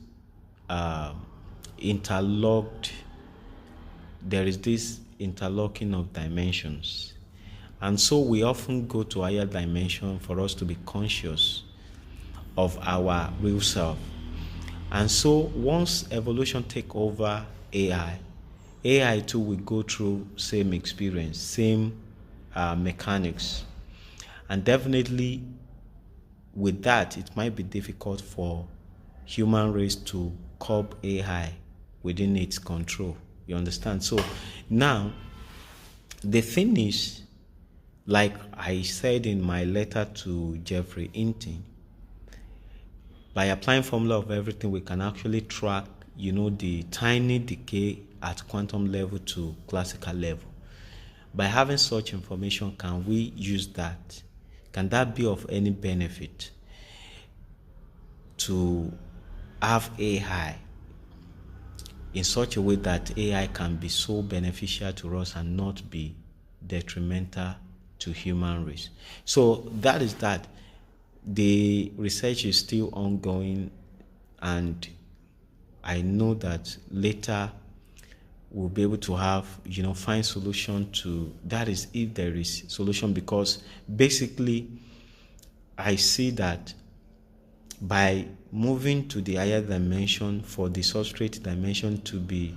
interlocking of dimensions. And so we often go to higher dimension for us to be conscious of our real self. And so once evolution take over AI too will go through same experience, same mechanics. And definitely with that, it might be difficult for human race to curb AI within its control. You understand? So now, the thing is, like I said in my letter to Jeffrey Hinton, by applying formula of everything, we can actually track, the tiny decay at quantum level to classical level. By having such information, can we use that? Can that be of any benefit to have AI in such a way that AI can be so beneficial to us and not be detrimental to human race? So that is that. The research is still ongoing, and I know that later we'll be able to have, find solution to that, is if there is solution, because basically I see that by moving to the higher dimension, for the substrate dimension to be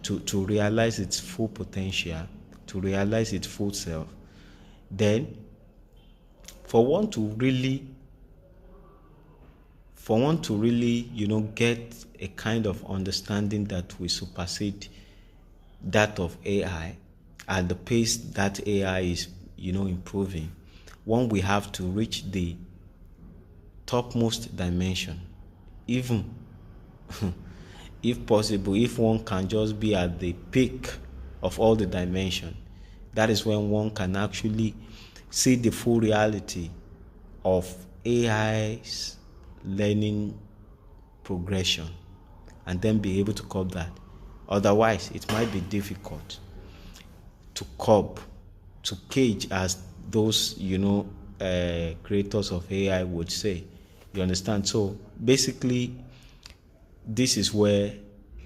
to realize its full potential, to realize its full self, then for one to really, get a kind of understanding that will supersede that of AI at the pace that AI is, improving, one, we have to reach the topmost dimension. Even if possible, if one can just be at the peak of all the dimension, that is when one can actually see the full reality of AI's learning progression, and then be able to curb that. Otherwise, it might be difficult to curb, to cage, as those creators of AI would say. You understand? So basically, this is where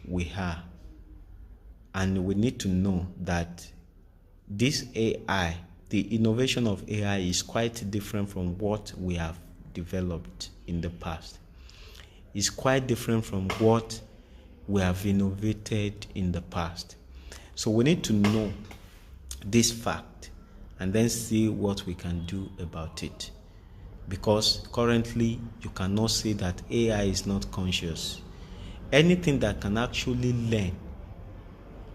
we are, and we need to know that this AI, the innovation of AI, is quite different from what we have developed in the past. It's quite different from what we have innovated in the past. So we need to know this fact and then see what we can do about it. Because currently you cannot say that AI is not conscious. Anything that can actually learn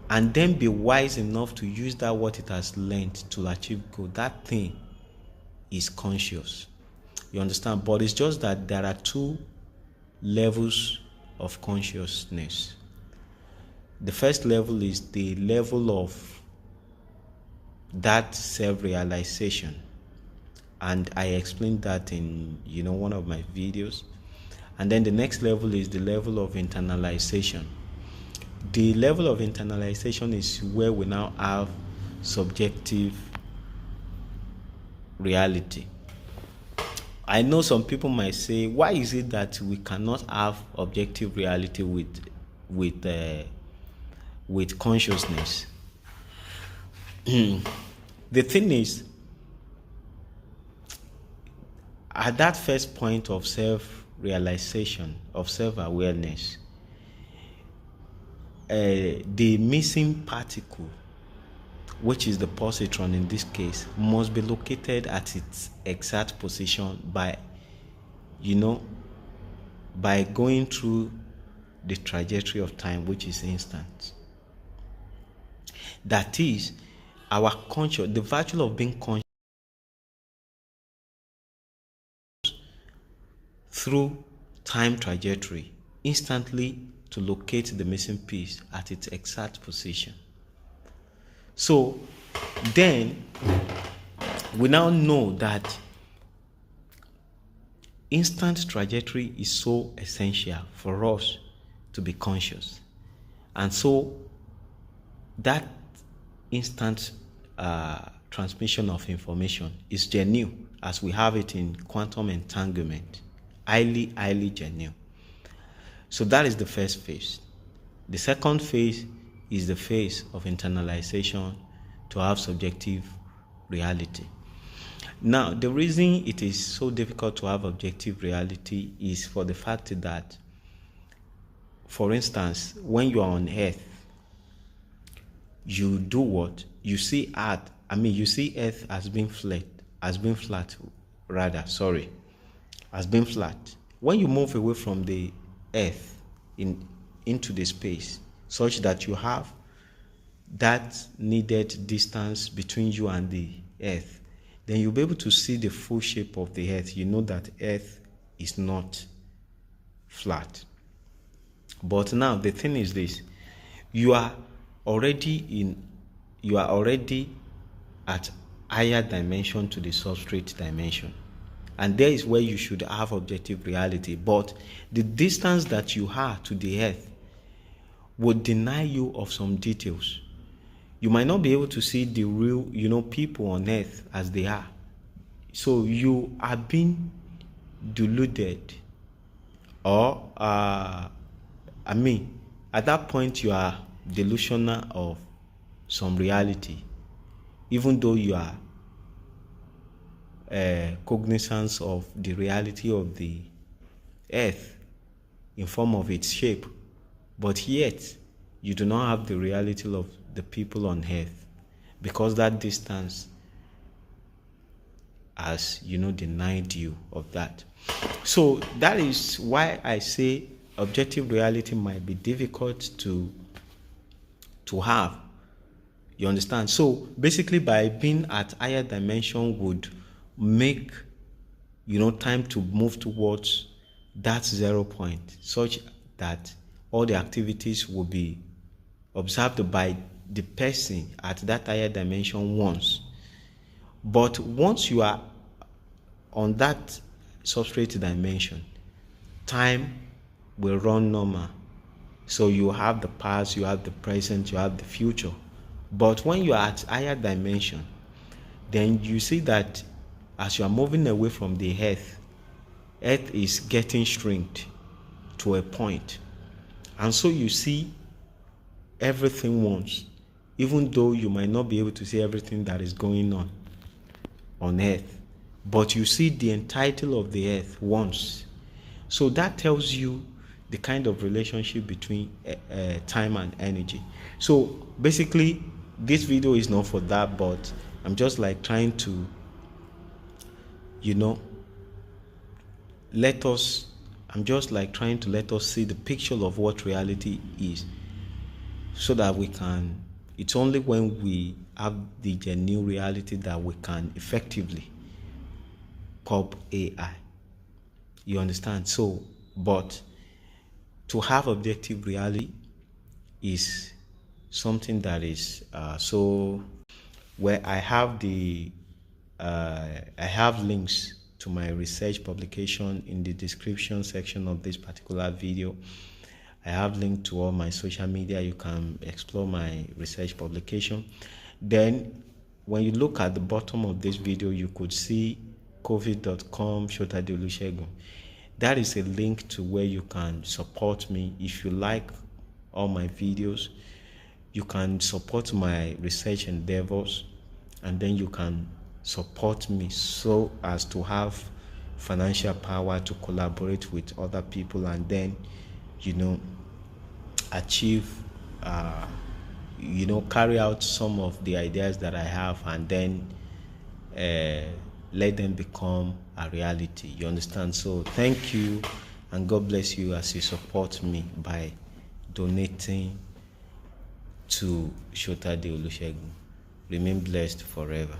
and then be wise enough to use that what it has learned to achieve goal, that thing is conscious. You understand? But it's just that there are two levels of consciousness. The first level is the level of that self-realization, and I explained that in one of my videos. And then the next level is the level of internalization. The level of internalization is where we now have subjective reality. I know some people might say, why is it that we cannot have objective reality with consciousness? The thing is, at that first point of self-realization, of self-awareness, the missing particle, which is the positron in this case, must be located at its exact position by going through the trajectory of time, which is instant. That is, our conscious, the virtue of being conscious through time trajectory, instantly to locate the missing piece at its exact position. So then we now know that instant trajectory is so essential for us to be conscious. And so that instant transmission of information is genuine, as we have it in quantum entanglement, highly genuine. So that is the first phase. The second phase is the phase of internalization to have subjective reality. Now, the reason it is so difficult to have objective reality is for the fact that, for instance, when you are on Earth, you do what? You see Earth. You see Earth as being flat. As being flat. When you move away from the Earth into the space, such that you have that needed distance between you and the Earth, then you'll be able to see the full shape of the earth. You know that earth is not flat. But now the thing is this: you are already at higher dimension to the substrate dimension, and there is where you should have objective reality. But the distance that you are to the earth would deny you of some details. You might not be able to see the real, people on earth as they are. So you are being deluded, or at that point you are delusional of some reality, even though you are cognizant of the reality of the earth in form of its shape, but yet you do not have the reality of the people on earth, because that distance has denied you of that. So that is why I say objective reality might be difficult to have. You understand? So basically, by being at higher dimension would make time to move towards that 0 point, such that all the activities will be observed by the person at that higher dimension once. But once you are on that substrate dimension, time will run normal. So you have the past, you have the present, you have the future. But when you are at higher dimension, then you see that as you are moving away from the earth is getting shrinked to a point. And so you see everything once, even though you might not be able to see everything that is going on earth, but you see the entirety of the earth once. So that tells you the kind of relationship between time and energy. So basically, this video is not for that, but I'm just like trying to let us see the picture of what reality is, so that we can, it's only when we have the genuine reality that we can effectively curb AI. You understand? So, but to have objective reality is something that is where I have links to my research publication in the description section of this particular video. I have linked to all my social media. You can explore my research publication. Then when you look at the bottom of this video, you could see covid.com /Olusegun. That is a link to where you can support me. If you like all my videos, you can support my research endeavors, and then you can support me so as to have financial power to collaborate with other people, and then achieve carry out some of the ideas that I have, and then let them become a reality. You understand? So thank you, and God bless you as you support me by donating to Olusegun. Remain blessed forever.